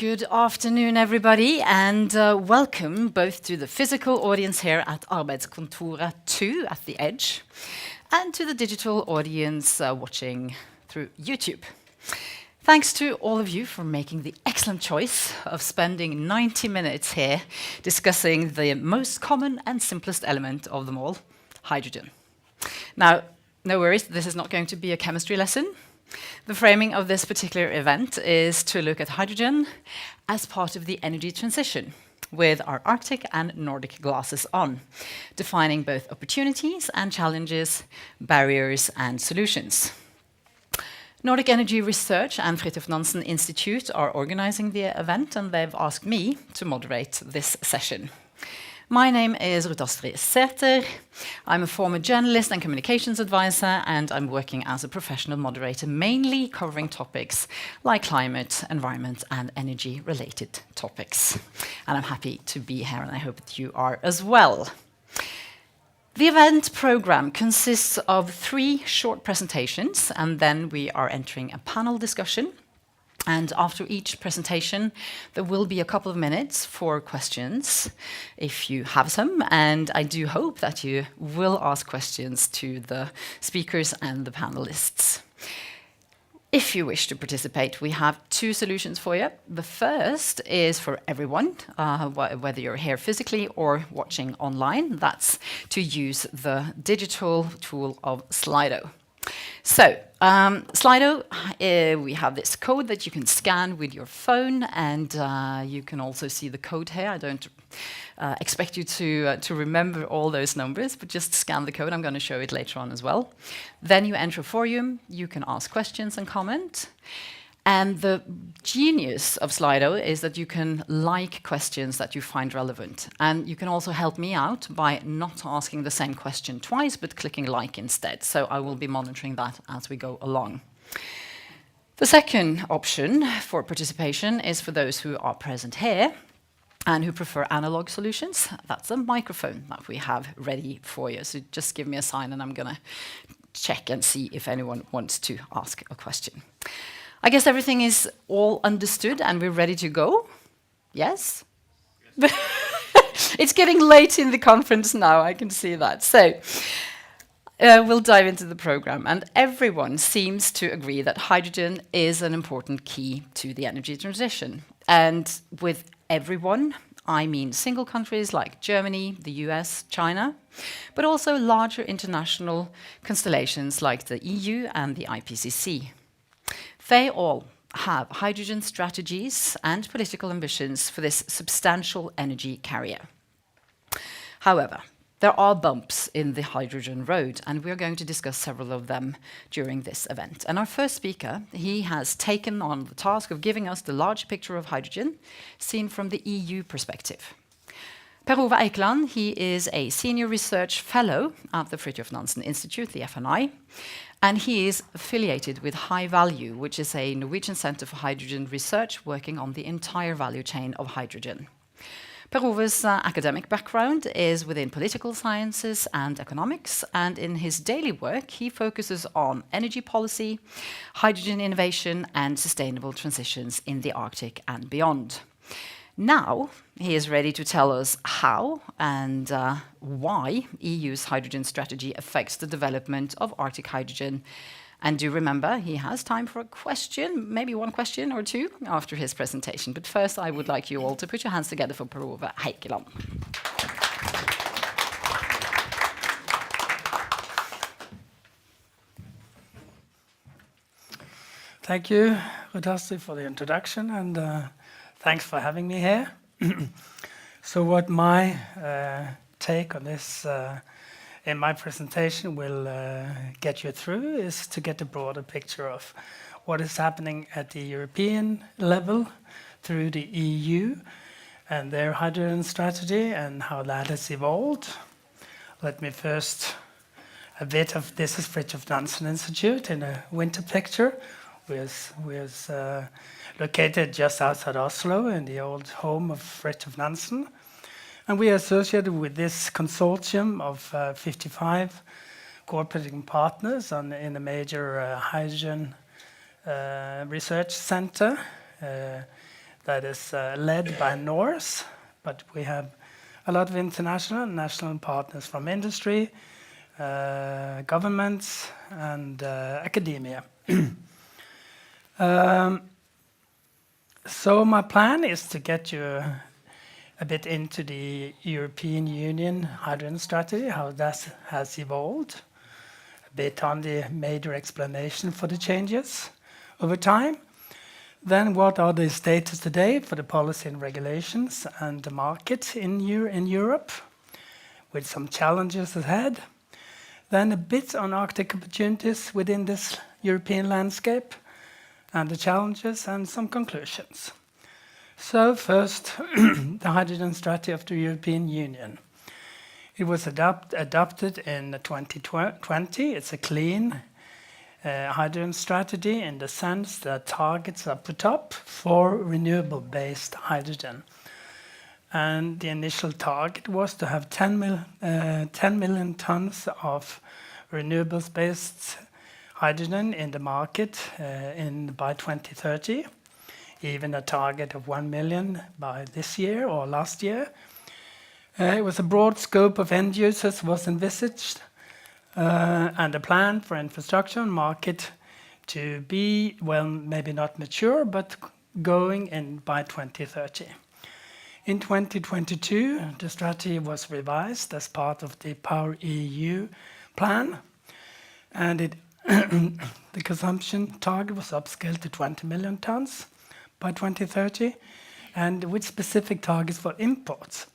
Good afternoon, everybody, and welcome both to the physical audience here at Arbeidskontoret 2 at the Edge, and to the digital audience watching through YouTube. Thanks to all of you for making the excellent choice of spending 90 minutes here discussing the most common and simplest element of them all, hydrogen. Now, no worries, this is not going to be a chemistry lesson. The framing of this particular event is to look at hydrogen as part of the energy transition, with our Arctic and Nordic glasses on, defining both opportunities and challenges, barriers and solutions. Nordic Energy Research and Fridtjof Nansen Institute are organizing the event, and they've asked me to moderate this session. My name is Ruth Astrid Sæther. I'm a former journalist and communications advisor, and I'm working as a professional moderator, mainly covering topics like climate, environment, and energy-related topics. And I'm happy to be here, and I hope that you are as well. The event program consists of 3 short presentations, and then we are entering a panel discussion. And after each presentation, there will be a couple of minutes for questions, if you have some. And I do hope that you will ask questions to the speakers and the panelists. If you wish to participate, we have 2 solutions for you. The first is for everyone, whether you're here physically or watching online. That's to use the digital tool of Slido. So, Slido, we have this code that you can scan with your phone, and you can also see the code here. I don't expect you to remember all those numbers, but just scan the code. I'm going to show it later on as well. Then you enter a forum. You can ask questions and comment. And the genius of Slido is that you can like questions that you find relevant. And you can also help me out by not asking the same question twice, but clicking like instead. So I will be monitoring that as we go along. The second option for participation is for those who are present here and who prefer analog solutions. That's a microphone that we have ready for you. So just give me a sign and I'm going to check and see if anyone wants to ask a question. I guess everything is all understood and we're ready to go? Yes? It's getting late in the conference now, I can see that. So we'll dive into the program. And everyone seems to agree that hydrogen is an important key to the energy transition. And with everyone, I mean single countries like Germany, the US, China, but also larger international constellations like the EU and the IPCC. They all have hydrogen strategies and political ambitions for this substantial energy carrier. However, there are bumps in the hydrogen road, and we're going to discuss several of them during this event. And our first speaker, he has taken on the task of giving us the large picture of hydrogen seen from the EU perspective. Per Ove Eikeland, he is a senior research fellow at the Fridtjof Nansen Institute, the FNI, and he is affiliated with High Value, which is a Norwegian Center for Hydrogen Research working on the entire value chain of hydrogen. Per Ove's academic background is within political sciences and economics, and in his daily work, he focuses on energy policy, hydrogen innovation, and sustainable transitions in the Arctic and beyond. Now, he is ready to tell us how and why EU's hydrogen strategy affects the development of Arctic hydrogen. And do remember, he has time for a question, maybe one question or 2 after his presentation. But first, I would like you all to put your hands together for Per Ove Eikeland. Thank you, Ruth Astrid, for the introduction, and thanks for having me here. So what my take on this in my presentation will get you through is to get a broader picture of what is happening at the European level through the EU and their hydrogen strategy and how that has evolved. Let me first, a bit of, this is Fridtjof Nansen Institute in a winter picture. We're located just outside Oslo in the old home of Fridtjof Nansen. And we are associated with this consortium of 55 cooperating partners in a major hydrogen research center. that is led by Norse, but we have a lot of international and national partners from industry, governments, and academia. So my plan is to get you a bit into the European Union hydrogen strategy, how that has evolved, a bit on the major explanation for the changes over time. Then what are the status today for the policy and regulations and the market in Europe, with some challenges ahead. Then a bit on Arctic opportunities within this European landscape and the challenges and some conclusions. So first, the hydrogen strategy of the European Union. It was adopted in 2020. It's a clean hydrogen strategy in the sense that targets are put up for renewable-based hydrogen. And the initial target was to have 10 million tons of renewables-based hydrogen in the market by 2030. Even a target of 1 million by this year or last year. It was a broad scope of end users was envisaged, and a plan for infrastructure and market to be, well, maybe not mature, but going in by 2030. In 2022, the strategy was revised as part of the Power EU plan, and the consumption target was upscaled to 20 million tons by 2030, and with specific targets for imports,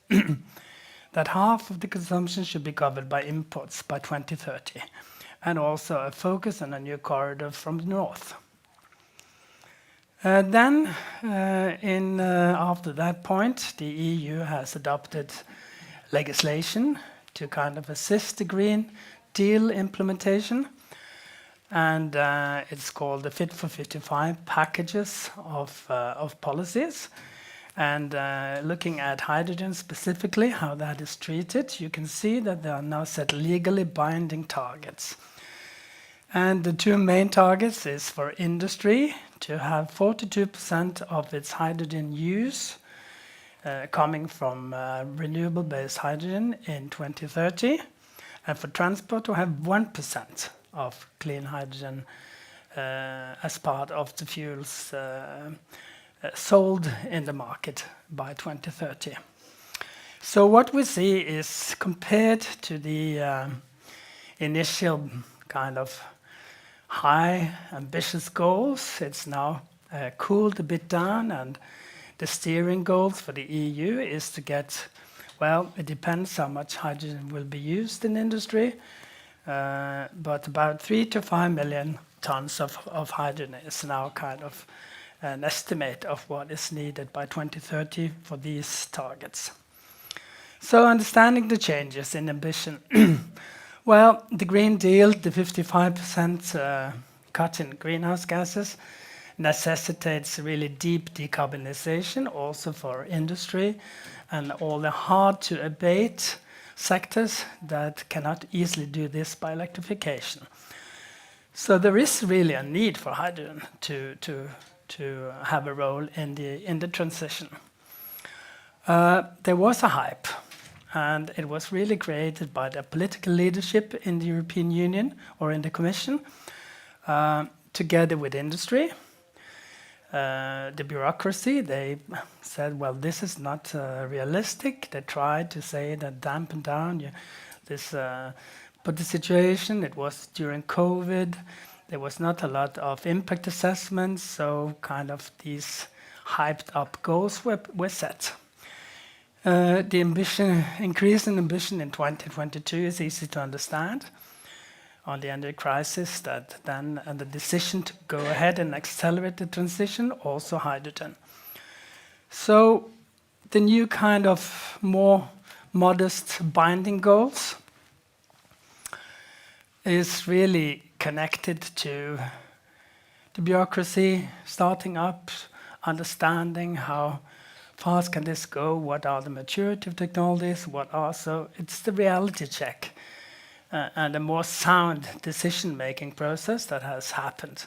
that half of the consumption should be covered by imports by 2030, and also a focus on a new corridor from the north. Then, after that point, the EU has adopted legislation to kind of assist the Green Deal implementation. And it's called the Fit for 55 packages of policies. And looking at hydrogen specifically, how that is treated, you can see that there are now set legally binding targets. And the two main targets is for industry to have 42% of its hydrogen use coming from renewable-based hydrogen in 2030, and for transport to have 1% of clean hydrogen as part of the fuels sold in the market by 2030. So what we see is, compared to the initial kind of high ambitious goals, it's now cooled a bit down, and the steering goals for the EU is to get, well, it depends how much hydrogen will be used in industry, but about 3 to 5 million tons of hydrogen is now kind of an estimate of what is needed by 2030 for these targets. So understanding the changes in ambition. Well, the Green Deal, the 55% cut in greenhouse gases, necessitates really deep decarbonization also for industry and all the hard-to-abate sectors that cannot easily do this by electrification. So there is really a need for hydrogen to have a role in the transition. There was a hype, and it was really created by the political leadership in the European Union or in the Commission, together with industry. The bureaucracy, they said, well, this is not realistic. They tried to say that dampen down this, but the situation, it was during COVID, there was not a lot of impact assessments, so kind of these hyped up goals were set. The increase in ambition in 2022 is easy to understand. On the end of the crisis, and the decision to go ahead and accelerate the transition, also hydrogen. So the new kind of more modest binding goals is really connected to the bureaucracy starting up, understanding how fast can this go, what are the maturity of technologies, it's the reality check. And a more sound decision-making process that has happened.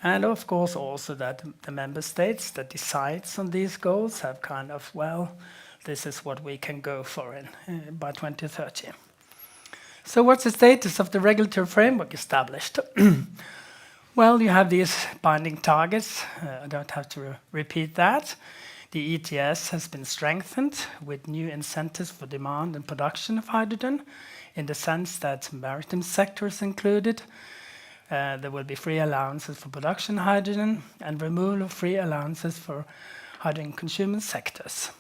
And of course also that the member states that decides on these goals have kind of, well, this is what we can go for by 2030. So what's the status of the regulatory framework established? Well, you have these binding targets. I don't have to repeat that. The ETS has been strengthened with new incentives for demand and production of hydrogen, in the sense that maritime sector is included. There will be free allowances for production hydrogen and removal of free allowances for hydrogen consuming sectors.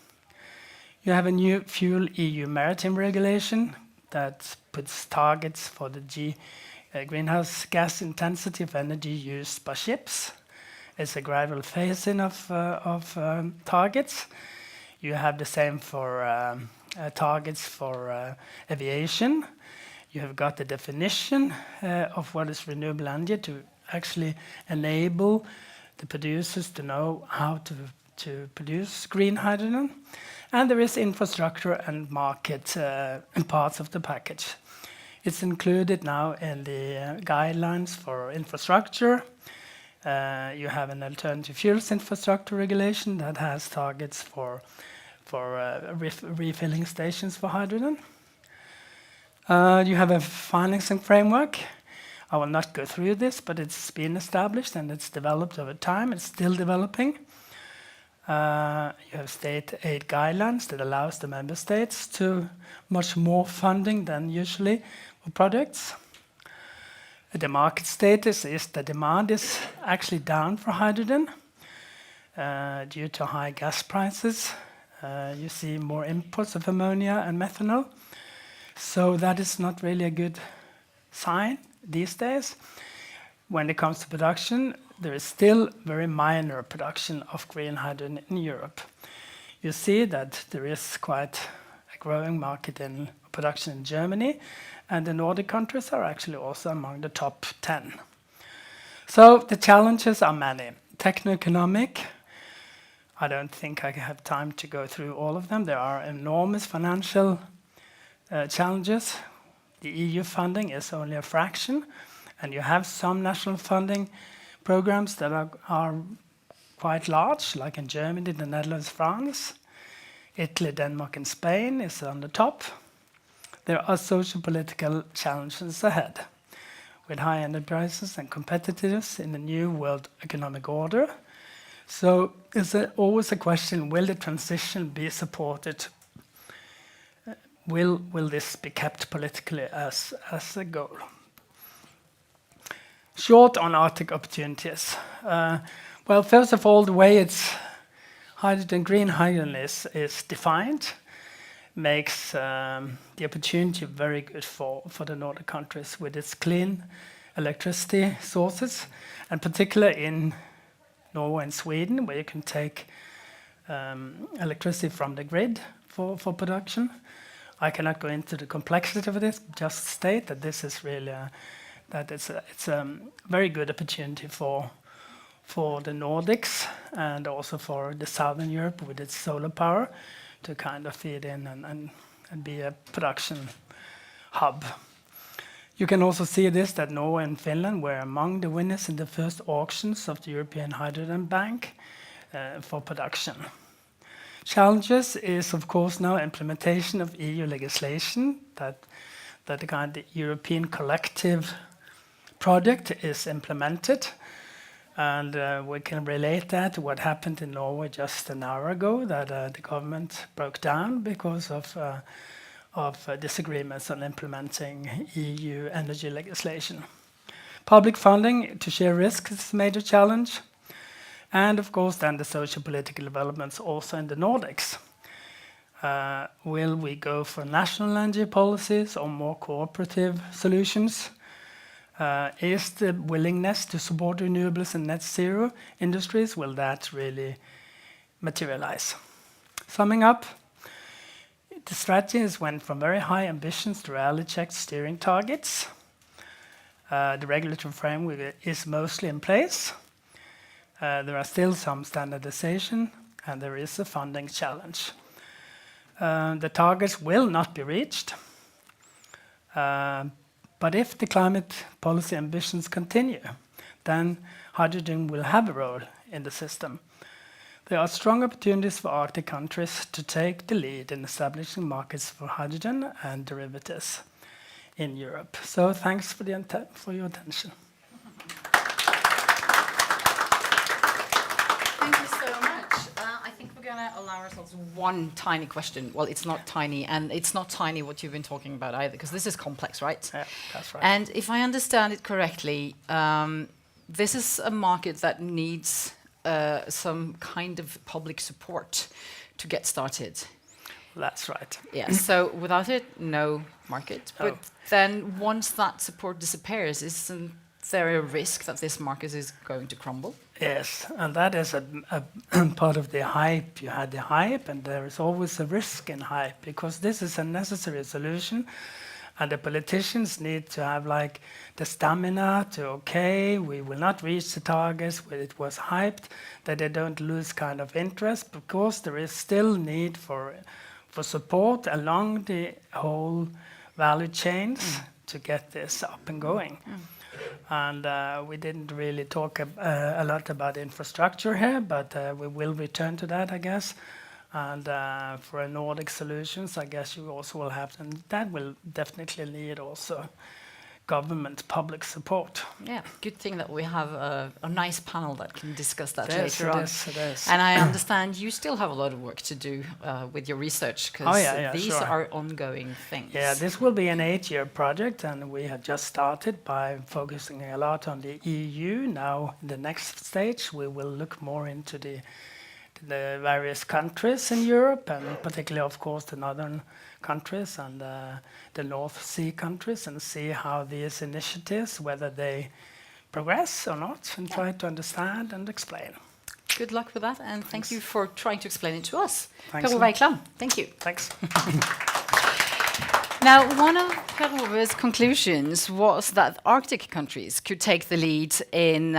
You have a new fuel EU maritime regulation that puts targets for the greenhouse gas intensity of energy used by ships. It's a gradual phase-in of targets. You have the same for targets for aviation. You have got the definition of what is renewable energy to actually enable the producers to know how to produce green hydrogen. And there is infrastructure and market parts of the package. It's included now in the guidelines for infrastructure. You have an alternative fuels infrastructure regulation that has targets for refilling stations for hydrogen. You have a financing framework. I will not go through this, but it's been established and it's developed over time. It's still developing. You have state aid guidelines that allows the member states to much more funding than usually for projects. The market status is the demand is actually down for hydrogen due to high gas prices. You see more imports of ammonia and methanol. So that is not really a good sign these days. When it comes to production, there is still very minor production of green hydrogen in Europe. You see that there is quite a growing market in production in Germany, and the Nordic countries are actually also among the top 10. So the challenges are many. Techno-economic, I don't think I have time to go through all of them. There are enormous financial challenges. The EU funding is only a fraction, and you have some national funding programs that are quite large, like in Germany, the Netherlands, France. Italy, Denmark, and Spain is on the top. There are social-political challenges ahead, with high energy prices and competitiveness in the new world economic order. So it's always a question, will the transition be supported? Will this be kept politically as a goal? Short on Arctic opportunities. Well, first of all, the way green hydrogen is defined makes the opportunity very good for the Nordic countries with its clean electricity sources, and particularly in Norway and Sweden, where you can take electricity from the grid for production. I cannot go into the complexity of this, just state that this is really it's a very good opportunity for the Nordics and also for the Southern Europe with its solar power to kind of feed in and be a production hub. You can also see this, that Norway and Finland were among the winners in the first auctions of the European Hydrogen Bank for production. Challenges is, of course, now implementation of EU legislation, that the kind of European collective project is implemented. And we can relate that to what happened in Norway just an hour ago, that the government broke down because of disagreements on implementing EU energy legislation. Public funding to share risks is a major challenge. And of course, then the socio-political developments also in the Nordics. Will we go for national energy policies or more cooperative solutions? Is the willingness to support renewables and net zero industries, will that really materialize? Summing up, the strategy has went from very high ambitions to reality-checked steering targets. The regulatory framework is mostly in place. There are still some standardization, and there is a funding challenge. The targets will not be reached. But if the climate policy ambitions continue, then hydrogen will have a role in the system. There are strong opportunities for Arctic countries to take the lead in establishing markets for hydrogen and derivatives in Europe. So thanks for your attention. Thank you so much. I think we're going to allow ourselves one tiny question. Well, it's not tiny, and it's not tiny what you've been talking about either, because this is complex, right? Yeah, that's right. And if I understand it correctly, this is a market that needs some kind of public support to get started. That's right. Yeah, so without it, no market. But then once that support disappears, isn't there a risk that this market is going to crumble? Yes, and that is a part of the hype. You had the hype, and there is always a risk in hype, because this is a necessary solution, and the politicians need to have like the stamina to, okay, we will not reach the targets where it was hyped, that they don't lose kind of interest, because there is still need for support along the whole value chains to get this up and going. And we didn't really talk a lot about infrastructure here, but we will return to that, I guess. And for a Nordic solutions, I guess you also will have, and that will definitely need also government public support. Yeah, good thing that we have a nice panel that can discuss that Yes, later on. it is. And I understand you still have a lot of work to do with your research, because these are ongoing things. Yeah, this will be an 8-year project, and we have just started by focusing a lot on the EU. Now, in the next stage, we will look more into the various countries in Europe, and particularly, of course, the northern countries and the North Sea countries, and see how these initiatives, whether they progress or not, and try to understand and explain. Good luck with that, and thank you for trying to explain it to us. Thanks. Per Ove Eikland, thank you. Thanks. Now, one of Per Ove's conclusions was that Arctic countries could take the lead in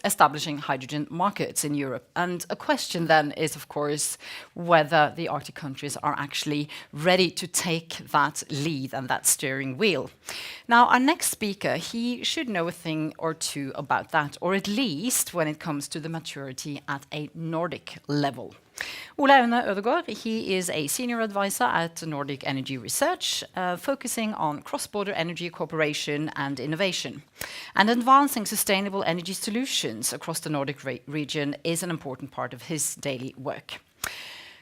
establishing hydrogen markets in Europe. And a question then is, of course, whether the Arctic countries are actually ready to take that lead and that steering wheel. Now, our next speaker, he should know a thing or two about that, or at least when it comes to the maturity at a Nordic level. Ole Aune Ødegaard, he is a senior advisor at Nordic Energy Research, focusing on cross-border energy cooperation and innovation. And advancing sustainable energy solutions across the Nordic region is an important part of his daily work.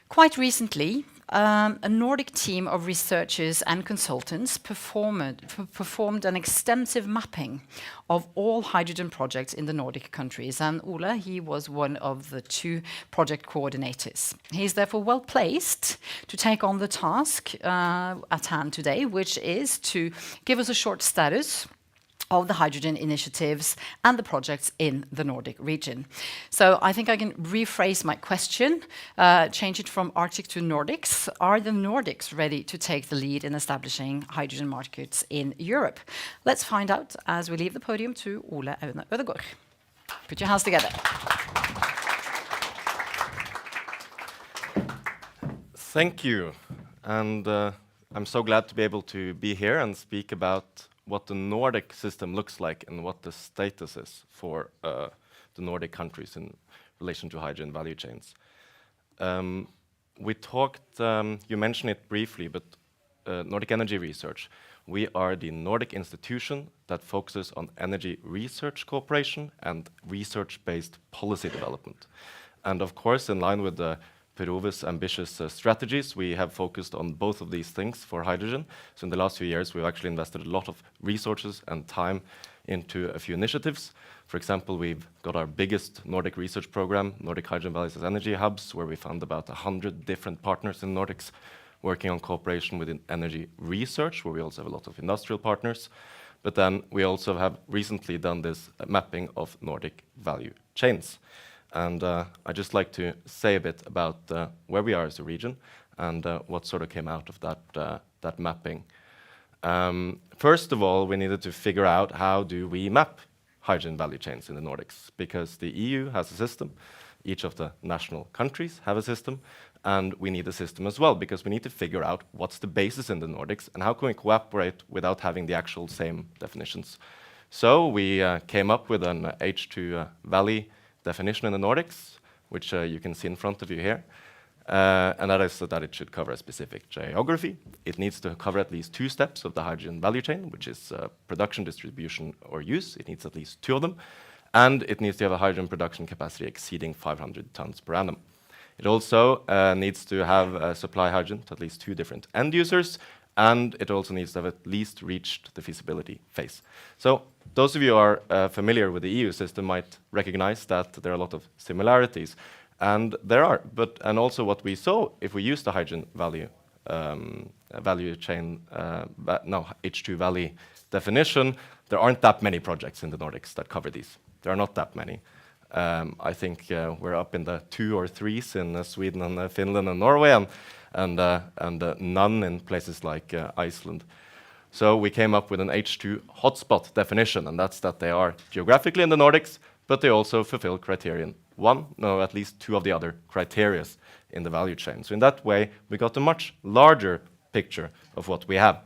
Quite recently, a Nordic team of researchers and consultants performed an extensive mapping of all hydrogen projects in the Nordic countries. And Ole, he was one of the 2 project coordinators. He is therefore well placed to take on the task at hand today, which is to give us a short status of the hydrogen initiatives and the projects in the Nordic region. So I think I can rephrase my question, change it from Arctic to Nordics. Are the Nordics ready to take the lead in establishing hydrogen markets in Europe? Let's find out as we leave the podium to Ole Aune Ødegaard. Put your hands together. Thank you. And I'm so glad to be able to be here and speak about what the Nordic system looks like and what the status is for the Nordic countries in relation to hydrogen value chains. We talked, you mentioned it briefly, but Nordic Energy Research, we are the Nordic institution that focuses on energy research cooperation and research-based policy development. And of course, in line with the Per Ove's ambitious strategies, we have focused on both of these things for hydrogen. So in the last few years, we've actually invested a lot of resources and time into a few initiatives. For example, we've got our biggest Nordic research program, Nordic Hydrogen Values as Energy Hubs, where we found about 100 different partners in Nordics working on cooperation within energy research, where we also have a lot of industrial partners. But then we also have recently done this mapping of Nordic value chains. And I'd just like to say a bit about where we are as a region and what sort of came out of that mapping. First of all, we needed to figure out how do we map hydrogen value chains in the Nordics, because the EU has a system, each of the national countries have a system, and we need a system as well, because we need to figure out what's the basis in the Nordics and how can we cooperate without having the actual same definitions. So we came up with an H2 valley definition in the Nordics, which you can see in front of you here. And that is that it should cover a specific geography. It needs to cover at least 2 steps of the hydrogen value chain, which is production, distribution, or use. It needs at least 2 of them. And it needs to have a hydrogen production capacity exceeding 500 tons per annum. It also needs to have supply hydrogen to at least 2 different end users, and it also needs to have at least reached the feasibility phase. So those of you who are familiar with the EU system might recognize that there are a lot of similarities. And there are, and also what we saw, if we use the hydrogen value chain, H2 valley definition, there aren't that many projects in the Nordics that cover these. There are not that many. I think we're up in the 2 or 3s in Sweden and Finland and Norway, and none in places like Iceland. So we came up with an H2 hotspot definition, and that's that they are geographically in the Nordics, but they also fulfill criterion 1, no, at least 2 of the other criteria in the value chain. So in that way, we got a much larger picture of what we have.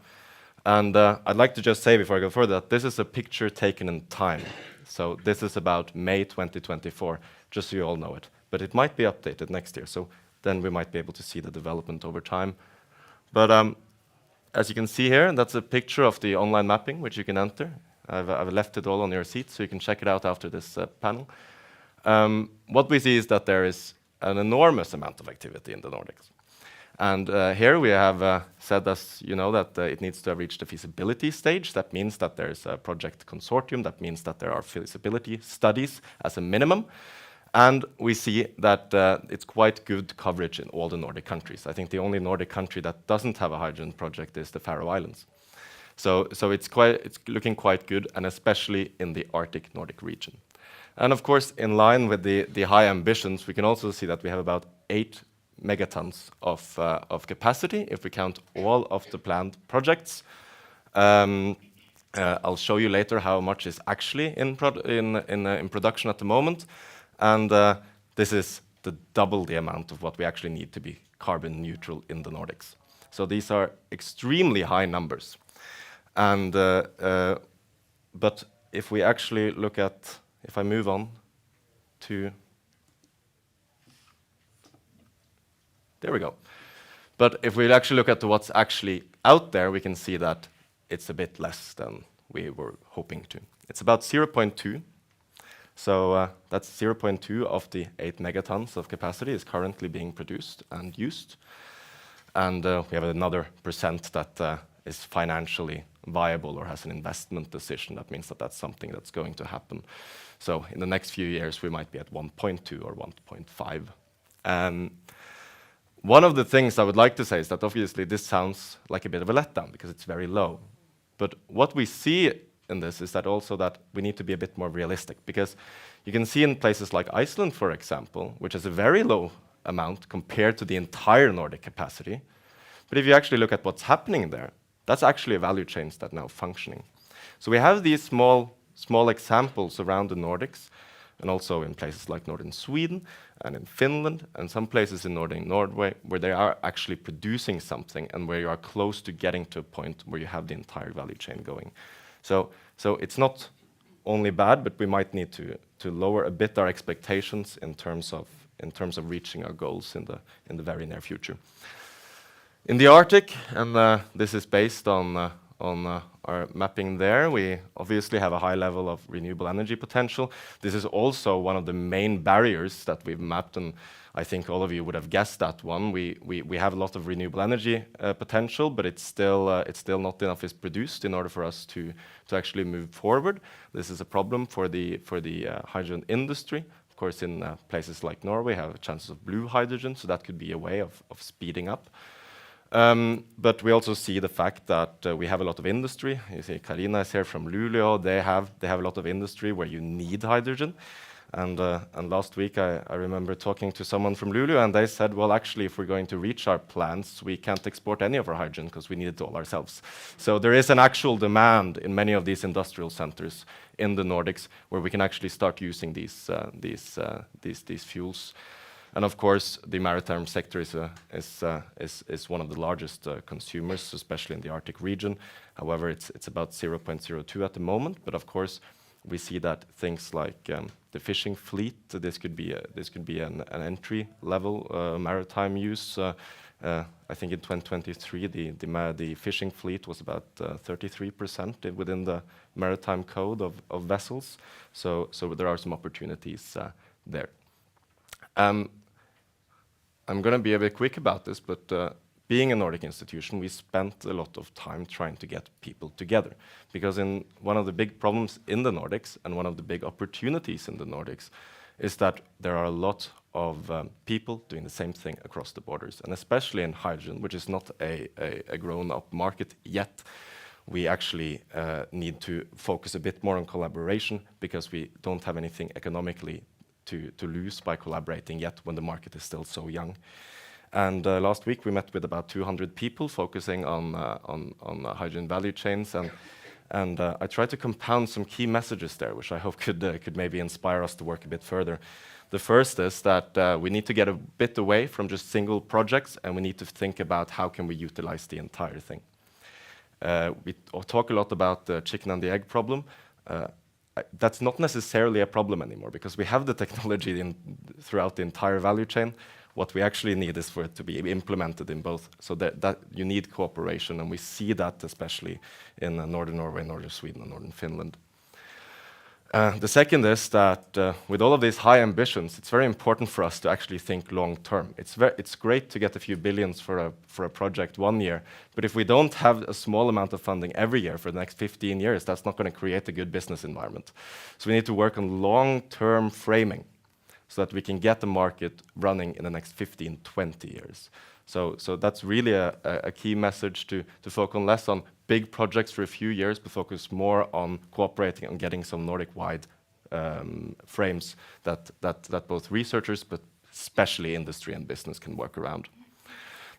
And I'd like to just say before I go further that this is a picture taken in time. So this is about May 2024, just so you all know it. But it might be updated next year, so then we might be able to see the development over time. But as you can see here, that's a picture of the online mapping, which you can enter. I've left it all on your seat, so you can check it out after this panel. What we see is that there is an enormous amount of activity in the Nordics. And here we have said, as you know, that it needs to have reached the feasibility stage. That means that there is a project consortium. That means that there are feasibility studies as a minimum. And we see that it's quite good coverage in all the Nordic countries. I think the only Nordic country that doesn't have a hydrogen project is the Faroe Islands. So it's looking quite good, and especially in the Arctic Nordic region. And of course, in line with the high ambitions, we can also see that we have about 8 megatons of capacity if we count all of the planned projects. I'll show you later how much is actually in production at the moment. And this is double the amount of what we actually need to be carbon neutral in the Nordics. So these are extremely high numbers. And but if we actually look at, if I move on to, there we go. But if we actually look at what's actually out there, we can see that it's a bit less than we were hoping to. It's about 0.2. So that's 0.2 of the 8 megatons of capacity is currently being produced and used. And we have another % that is financially viable or has an investment decision. That means that that's something that's going to happen. So in the next few years, we might be at 1.2 or 1.5. One of the things I would like to say is that obviously this sounds like a bit of a letdown because it's very low. But what we see in this is that also that we need to be a bit more realistic, because you can see in places like Iceland, for example, which is a very low amount compared to the entire Nordic capacity. But if you actually look at what's happening there, that's actually a value chain that's now functioning. So we have these small examples around the Nordics, and also in places like northern Sweden and in Finland and some places in northern Norway where they are actually producing something and where you are close to getting to a point where you have the entire value chain going. So it's not only bad, but we might need to lower a bit our expectations in terms of reaching our goals in the very near future. In the Arctic, and this is based on our mapping there, we obviously have a high level of renewable energy potential. This is also one of the main barriers that we've mapped, and I think all of you would have guessed that one. We have a lot of renewable energy potential, but it's still not enough is produced in order for us to actually move forward. This is a problem for the hydrogen industry. Of course, in places like Norway, have chances of blue hydrogen, so that could be a way of speeding up. But we also see the fact that we have a lot of industry. You see Carina is here from Luleå. They have a lot of industry where you need hydrogen. And last week I remember talking to someone from Luleå, and they said, well, actually, if we're going to reach our plans, we can't export any of our hydrogen because we need it all ourselves. So there is an actual demand in many of these industrial centers in the Nordics where we can actually start using these fuels. And of course, the maritime sector is one of the largest consumers, especially in the Arctic region. However, it's about 0.02 at the moment. But of course, we see that things like the fishing fleet, this could be an entry level maritime use. I think in 2023, the fishing fleet was about 33% within the maritime code of vessels. So there are some opportunities there. I'm going to be a bit quick about this, but being a Nordic institution, we spent a lot of time trying to get people together. Because one of the big problems in the Nordics and one of the big opportunities in the Nordics is that there are a lot of people doing the same thing across the borders. And especially in hydrogen, which is not a grown-up market yet, we actually need to focus a bit more on collaboration because we don't have anything economically to lose by collaborating yet when the market is still so young. And last week we met with about 200 people focusing on hydrogen value chains, and I tried to compound some key messages there, which I hope could maybe inspire us to work a bit further. The first is that we need to get a bit away from just single projects, and we need to think about how can we utilize the entire thing. We talk a lot about the chicken and the egg problem. That's not necessarily a problem anymore because we have the technology throughout the entire value chain. What we actually need is for it to be implemented in both. So that you need cooperation, and we see that especially in northern Norway, northern Sweden, and northern Finland. The second is that with all of these high ambitions, it's very important for us to actually think long term. It's great to get a few billions for a project 1 year, but if we don't have a small amount of funding every year for the next 15 years, that's not going to create a good business environment. So we need to work on long-term framing so that we can get the market running in the next 15, 20 years. So that's really a key message to focus on less on big projects for a few years, but focus more on cooperating and getting some Nordic-wide frames that both researchers, but especially industry and business can work around.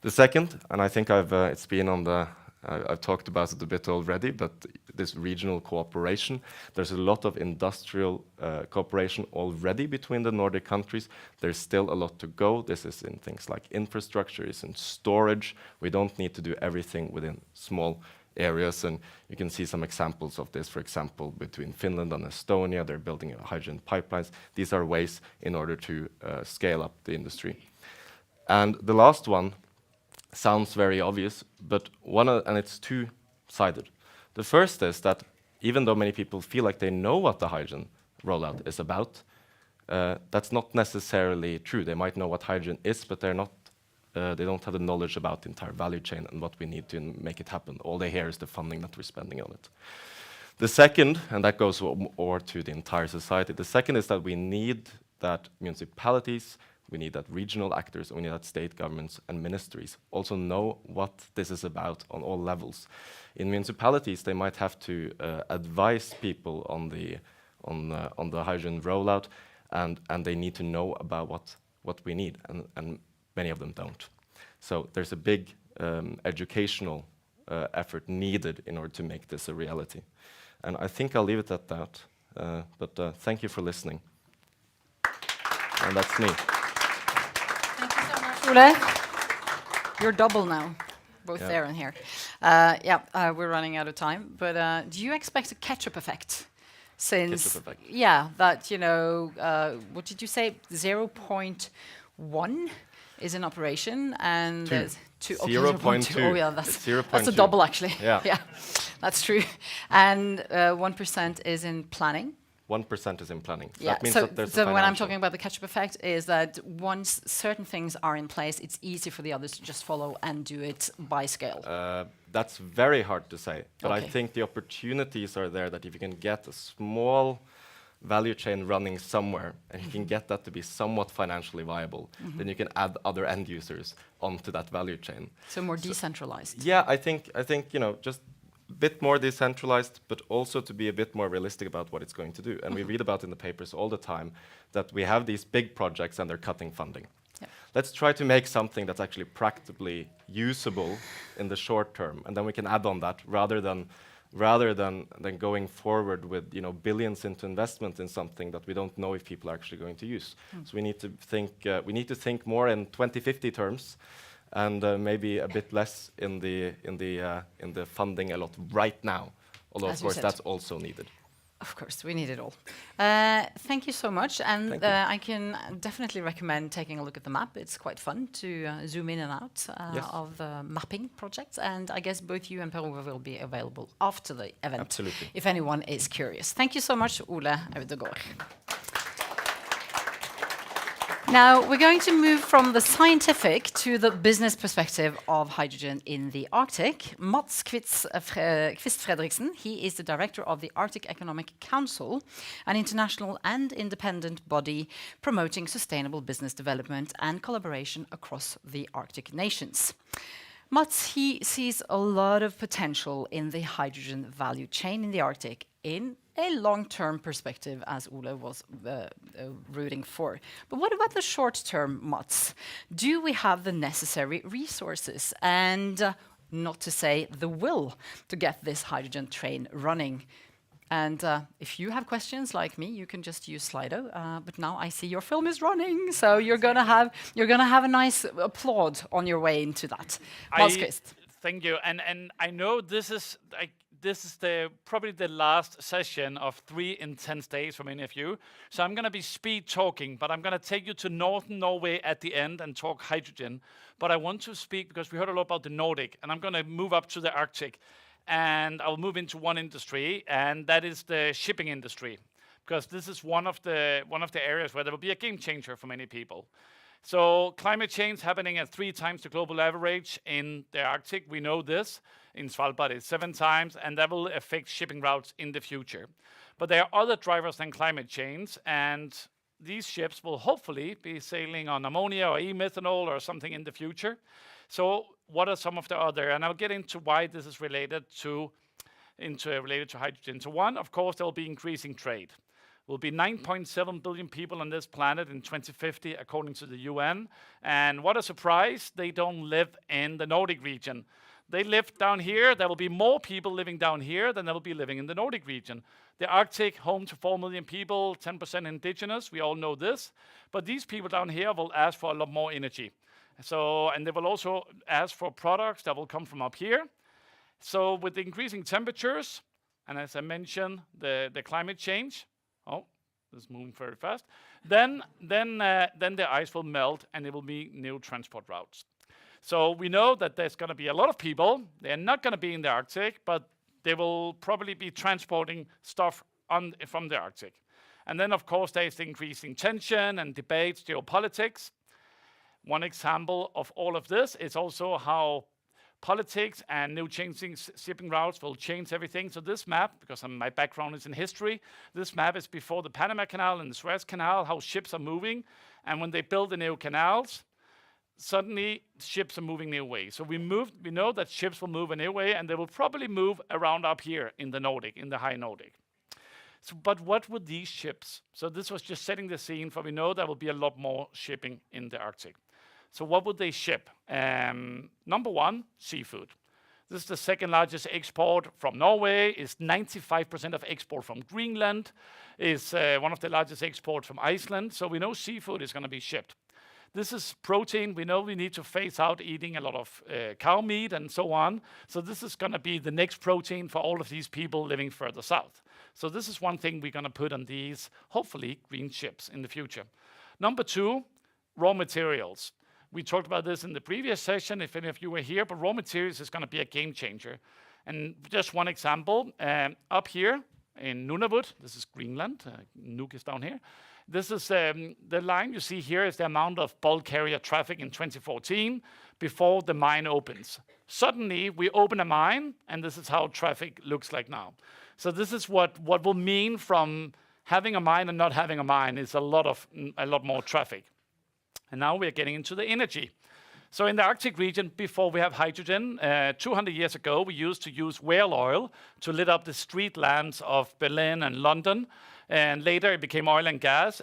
The second, and I think it's been on I've talked about it a bit already, but this regional cooperation, there's a lot of industrial cooperation already between the Nordic countries. There's still a lot to go. This is in things like infrastructure, it's in storage. We don't need to do everything within small areas, and you can see some examples of this, for example, between Finland and Estonia. They're building hydrogen pipelines. These are ways in order to scale up the industry. And the last one sounds very obvious, but and it's two-sided. The first is that even though many people feel like they know what the hydrogen rollout is about, that's not necessarily true. They might know what hydrogen is, but they don't have the knowledge about the entire value chain and what we need to make it happen. All they hear is the funding that we're spending on it. The second, and that goes over to the entire society, the second is that we need that municipalities, we need that regional actors, and we need that state governments and ministries also know what this is about on all levels. In municipalities, they might have to advise people on the hydrogen rollout, and they need to know about what we need, and many of them don't. So there's a big educational effort needed in order to make this a reality. And I think I'll leave it at that. But thank you for listening. And that's me. Thank you so much, Ole. You're double now, both there and here. We're running out of time. But do you expect a catch-up effect? Since, catch-up effect. Yeah, that, what did you say? 0.1 is in operation, and Two. 0.2. Oh, yeah, that's a 0.2. double, actually. Yeah. Yeah, that's true. And 1% is in planning. 1% is in planning. So Yeah. that means So, that there's so a when I'm financial- talking about the catch-up effect, is that once certain things are in place, it's easy for the others to just follow and do it by scale. That's very hard to say, but Okay. I think the opportunities are there that if you can get a small value chain running somewhere, and you can get that to be somewhat financially viable, then you can add other end users onto that value chain. So more decentralized. Yeah, I think just a bit more decentralized, but also to be a bit more realistic about what it's going to do. And we read about in the papers all the time that we have these big projects and they're cutting funding. Yep. Let's try to make something that's actually practically usable in the short term, and then we can add on that rather than rather than going forward with billions into investment in something that we don't know if people are actually going to use. So we need to think more in 2050 terms, and maybe a bit less in the funding a lot right now. Although of course that's also needed. Of course, we need it all. Thank you so much, and I can definitely recommend taking a look at the map. It's quite fun to zoom in and out of mapping projects, and I guess both you and Per-Ove will be available after the event. Absolutely. If anyone is curious. Thank you so much, Ole Audegård. Now, we're going to move from the scientific to the business perspective of hydrogen in the Arctic. Mats Kvist Fredriksen, he is the director of the Arctic Economic Council, an international and independent body promoting sustainable business development and collaboration across the Arctic nations. Mats, he sees a lot of potential in the hydrogen value chain in the Arctic in a long-term perspective, as Ole was rooting for. But what about the short term, Mats? Do we have the necessary resources and, not to say the will, to get this hydrogen train running? And if you have questions like me, you can just use Slido. But now I see your film is running, so you're gonna have a nice applaud on your way into that. Mats Kvist. Thank you, and I know this is probably the last session of 3 intense days for many of you. So I'm going to be speed talking, but I'm going to take you to northern Norway at the end and talk hydrogen. But I want to speak because we heard a lot about the Nordic, and I'm going to move up to the Arctic, and I'll move into one industry, and that is the shipping industry, because this is one of the areas where there will be a game changer for many people. So climate change happening at 3 times the global average in the Arctic. We know this. In Svalbard, it's 7 times, and that will affect shipping routes in the future. But there are other drivers than climate change, and these ships will hopefully be sailing on ammonia or e-methanol or something in the future. So what are some of the other? And I'll get into why this is related to hydrogen. So one, of course, there will be increasing trade. Will be 9.7 billion people on this planet in 2050, according to the UN. And what a surprise, they don't live in the Nordic region. They live down here. There will be more people living down here than there will be living in the Nordic region. The Arctic, home to 4 million people, 10% indigenous, we all know this. But these people down here will ask for a lot more energy. So, and they will also ask for products that will come from up here. So with the increasing temperatures, and as I mentioned, the climate change, this is moving very fast, then the ice will melt and there will be new transport routes. So we know that there's going to be a lot of people. They're not going to be in the Arctic, but they will probably be transporting stuff from the Arctic. And then, of course, there's the increasing tension and debates, geopolitics. One example of all of this is also how politics and new changing shipping routes will change everything. So this map, because my background is in history, this map is before the Panama Canal and the Suez Canal, how ships are moving. And when they build the new canals, suddenly ships are moving new ways. So we know that ships will move a new way, and they will probably move around up here in the Nordic, in the high Nordic. So, but what would these ships? So this was just setting the scene for we know there will be a lot more shipping in the Arctic. So what would they ship? Number one, seafood. This is the second largest export from Norway, is 95% of export from Greenland, is one of the largest exports from Iceland. So we know seafood is going to be shipped. This is protein. We know we need to phase out eating a lot of cow meat and so on. So this is going to be the next protein for all of these people living further south. So this is one thing we're going to put on these, hopefully, green ships in the future. Number two, raw materials. We talked about this in the previous session, if any of you were here, but raw materials is going to be a game changer. And just one example, up here in Nunavut, this is Greenland, Nuuk is down here. This is the line you see here is the amount of bulk carrier traffic in 2014 before the mine opens. Suddenly, we open a mine, and this is how traffic looks like now. So this is what will mean from having a mine and not having a mine is a lot more traffic. And now we're getting into the energy. So in the Arctic region, before we have hydrogen, 200 years ago, we used to use whale oil to lit up the street lamps of Berlin and London. And later it became oil and gas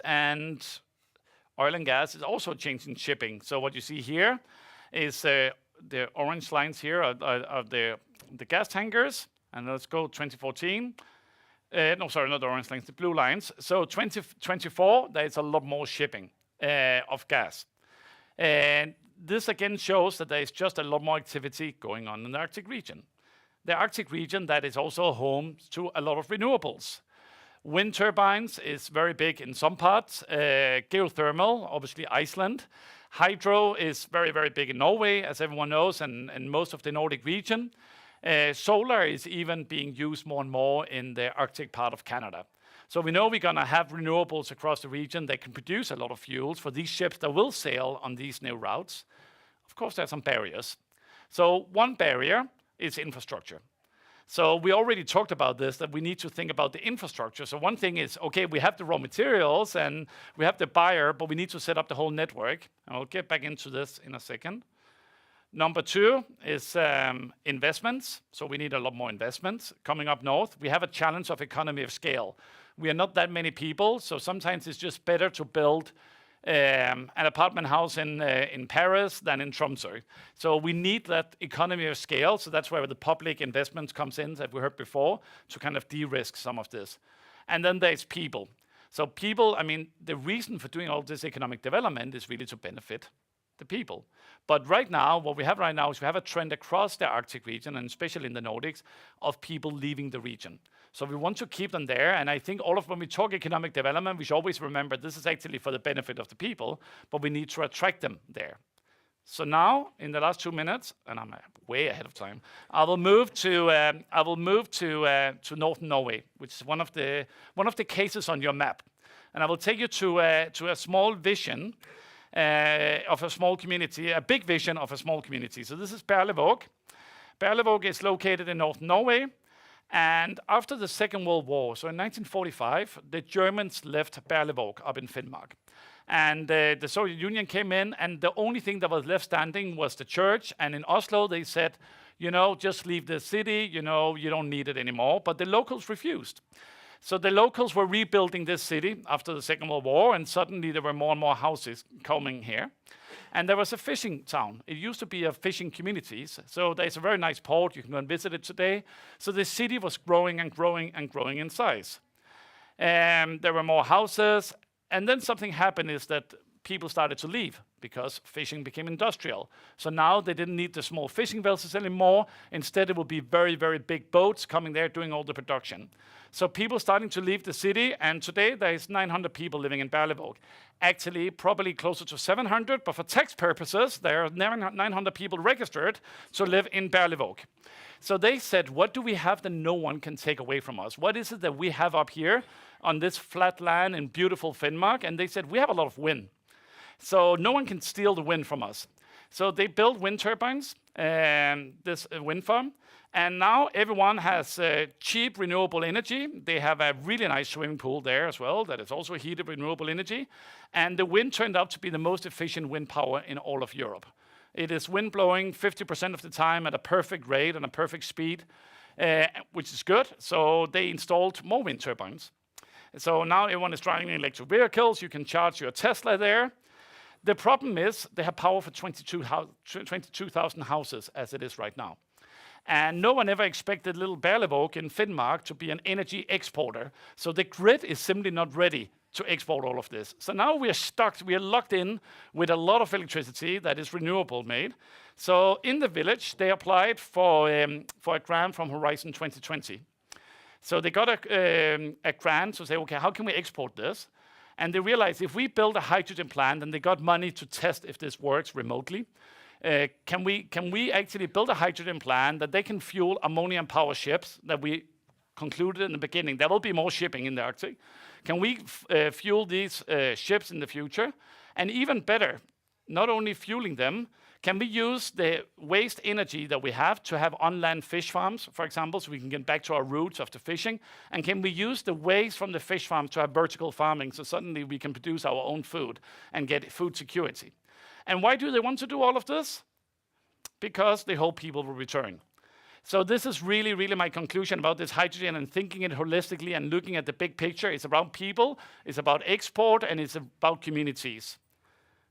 is also changing shipping. So what you see here is the orange lines here are the gas tankers, And let's go 2014. No, sorry, not the orange lines, the blue lines. So 2024, there's a lot more shipping of gas. And this again shows that there is just a lot more activity going on in the Arctic region. The Arctic region, that is also home to a lot of renewables. Wind turbines is very big in some parts. Geothermal, obviously Iceland. Hydro is very, very big in Norway, as everyone knows, and most of the Nordic region. Solar is even being used more and more in the Arctic part of Canada. So we know we're going to have renewables across the region that can produce a lot of fuels for these ships that will sail on these new routes. Of course, there are some barriers. So one barrier is infrastructure. So we already talked about this, that we need to think about the infrastructure. So one thing is, okay, we have the raw materials and we have the buyer, but we need to set up the whole network. I'll get back into this in a second. Number two is investments. So we need a lot more investments. Coming up north, we have a challenge of economy of scale. We are not that many people, so sometimes it's just better to build an apartment house in Paris than in Tromsø. So we need that economy of scale. So that's where the public investment comes in, that we heard before, to kind of de-risk some of this. And then there's people. So people, I mean, the reason for doing all this economic development is really to benefit the people. But right now, what we have right now is we have a trend across the Arctic region, and especially in the Nordics, of people leaving the region. So we want to keep them there, and I think when we talk economic development, we should always remember this is actually for the benefit of the people, but we need to attract them there. So now, in the last 2 minutes, and I'm way ahead of time, I will move to northern Norway, which is one of the cases on your map, and I will take you to a small vision of a small community, a big vision of a small community. So this is Berlevåg. Berlevåg is located in northern Norway. And after the Second World War, so in 1945, the Germans left Berlevåg up in Finnmark. And the Soviet Union came in, and the only thing that was left standing was the church. And in Oslo, they said, you know, just leave the city, you know, you don't need it anymore. But the locals refused. So the locals were rebuilding this city after the Second World War, and suddenly there were more and more houses coming here. And there was a fishing town. It used to be a fishing communities. So there's a very nice port. You can go and visit it today. So the city was growing and growing and growing in size. There were more houses. And then something happened is that people started to leave because fishing became industrial. So now they didn't need the small fishing vessels anymore. Instead, it would be very, very big boats coming there doing all the production. So people starting to leave the city, and today there is 900 people living in Berlevåg. Actually, probably closer to 700, but for tax purposes, there are 900 people registered to live in Berlevåg. So they said, what do we have that no one can take away from us? What is it that we have up here on this flat land in beautiful Finnmark? And they said, we have a lot of wind. So no one can steal the wind from us. So they built wind turbines, this wind farm. And now everyone has cheap renewable energy. They have a really nice swimming pool there as well that is also heated renewable energy. And the wind turned out to be the most efficient wind power in all of Europe. It is wind blowing 50% of the time at a perfect rate and a perfect speed, which is good. So they installed more wind turbines. So now everyone is driving electric vehicles. You can charge your Tesla there. The problem is they have power for 22,000 houses as it is right now. And no one ever expected little Berlevåg in Finnmark to be an energy exporter. So the grid is simply not ready to export all of this. So now we are stuck, we are locked in with a lot of electricity that is renewable made. So in the village, they applied for a grant from Horizon 2020. So they got a grant to say, okay, how can we export this? And they realized if we build a hydrogen plant, and they got money to test if this works remotely, can we actually build a hydrogen plant that they can fuel ammonia power ships that we concluded in the beginning? There will be more shipping in the Arctic. Can we fuel these ships in the future? And even better, not only fueling them, can we use the waste energy that we have to have on-land fish farms, for example, so we can get back to our roots of the fishing? And can we use the waste from the fish farm to have vertical farming, so suddenly we can produce our own food and get food security? And why do they want to do all of this? Because they hope people will return. So this is really, really my conclusion about this hydrogen and thinking it holistically and looking at the big picture. It's about people, it's about export, and it's about communities.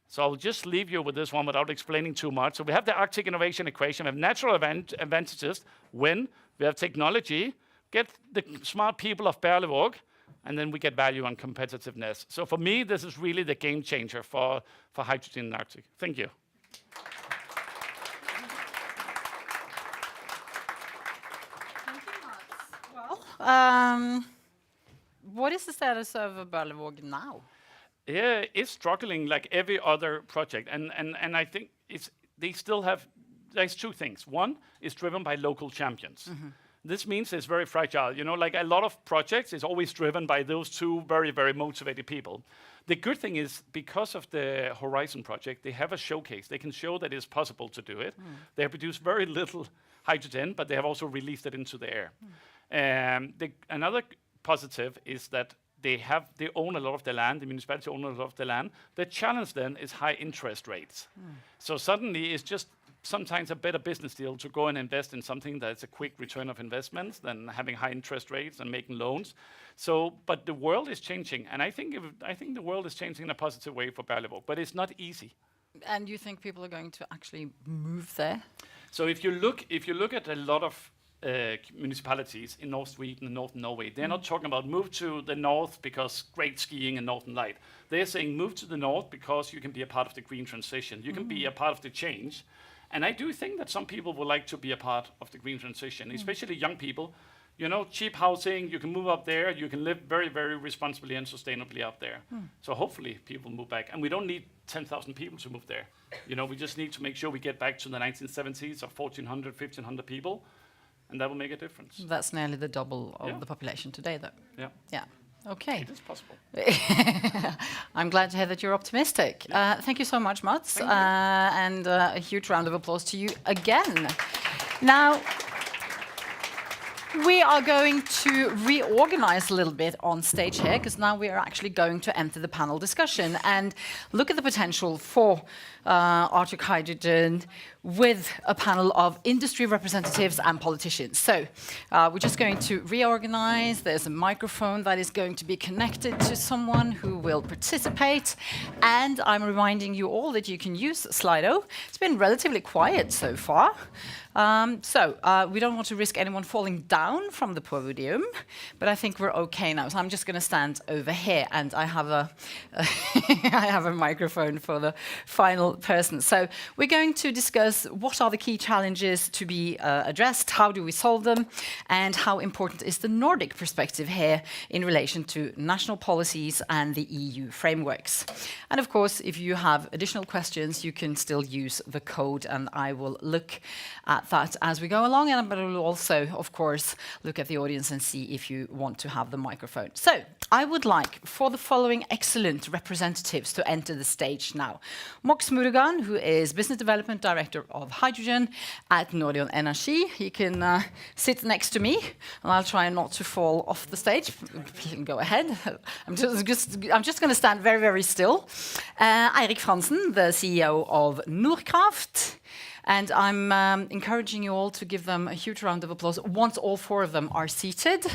So I'll just leave you with this one without explaining too much. So we have the Arctic innovation equation. We have natural advantages, wind, we have technology, get the smart people of Berlevåg, and then we get value and competitiveness. So for me, this is really the game changer for hydrogen in Arctic. Thank you. Well, what is the status of Berlevåg now? Yeah, it's struggling like every other project, and I think they still have. There's two things. One is driven by local champions. This means it's very fragile. You know, like a lot of projects is always driven by those two very, very motivated people. The good thing is because of the Horizon project, they have a showcase. They can show that it's possible to do it. They have produced very little hydrogen, but they have also released it into the air. Another positive is that they own a lot of the land, the municipality own a lot of the land. The challenge then is high interest rates. So suddenly it's just sometimes a better business deal to go and invest in something that's a quick return of investments than having high interest rates and making loans. So, but the world is changing, and I think the world is changing in a positive way for Berlevåg, but it's not easy. And you think people are going to actually move there? So if you look at a lot of municipalities in North Sweden and Northern Norway, they're not talking about move to the north because great skiing and Northern Light. They're saying move to the north because you can be a part of the green transition. You can be a part of the change. And I do think that some people would like to be a part of the green transition, especially young people. You know, cheap housing, you can move up there, you can live very, very responsibly and sustainably up there. So hopefully people move back. And we don't need 10,000 people to move there. You know, we just need to make sure we get back to the 1970s of 1,400, 1,500 people, and that will make a difference. That's nearly the double of the population today, though. Yeah. Yeah. Okay. It is possible. I'm glad to hear that you're optimistic. Thank you so much, Mats. And a huge round of applause to you again. Now, we are going to reorganize a little bit on stage here, because now we are actually going to enter the panel discussion and look at the potential for Arctic hydrogen with a panel of industry representatives and politicians. So we're just going to reorganize. There's a microphone that is going to be connected to someone who will participate. And I'm reminding you all that you can use Slido. It's been relatively quiet so far. We don't want to risk anyone falling down from the podium, but I think we're okay now. So I'm just going to stand over here, and I have I have a microphone for the final person. So we're going to discuss what are the key challenges to be addressed, how do we solve them, and how important is the Nordic perspective here in relation to national policies and the EU frameworks. And of course, if you have additional questions, you can still use the code, and I will look at that as we go along, but I will also, of course, look at the audience and see if you want to have the microphone. So I would like for the following excellent representatives to enter the stage now. Mox Murugan, who is Business Development Director of Hydrogen at Nordic Arctic. He can sit next to me, and I'll try not to fall off the stage. You can go ahead. I'm just going to stand very, very still. Eirik Fransen, the CEO of Nordkraft. And I'm encouraging you all to give them a huge round of applause once all four of them are seated.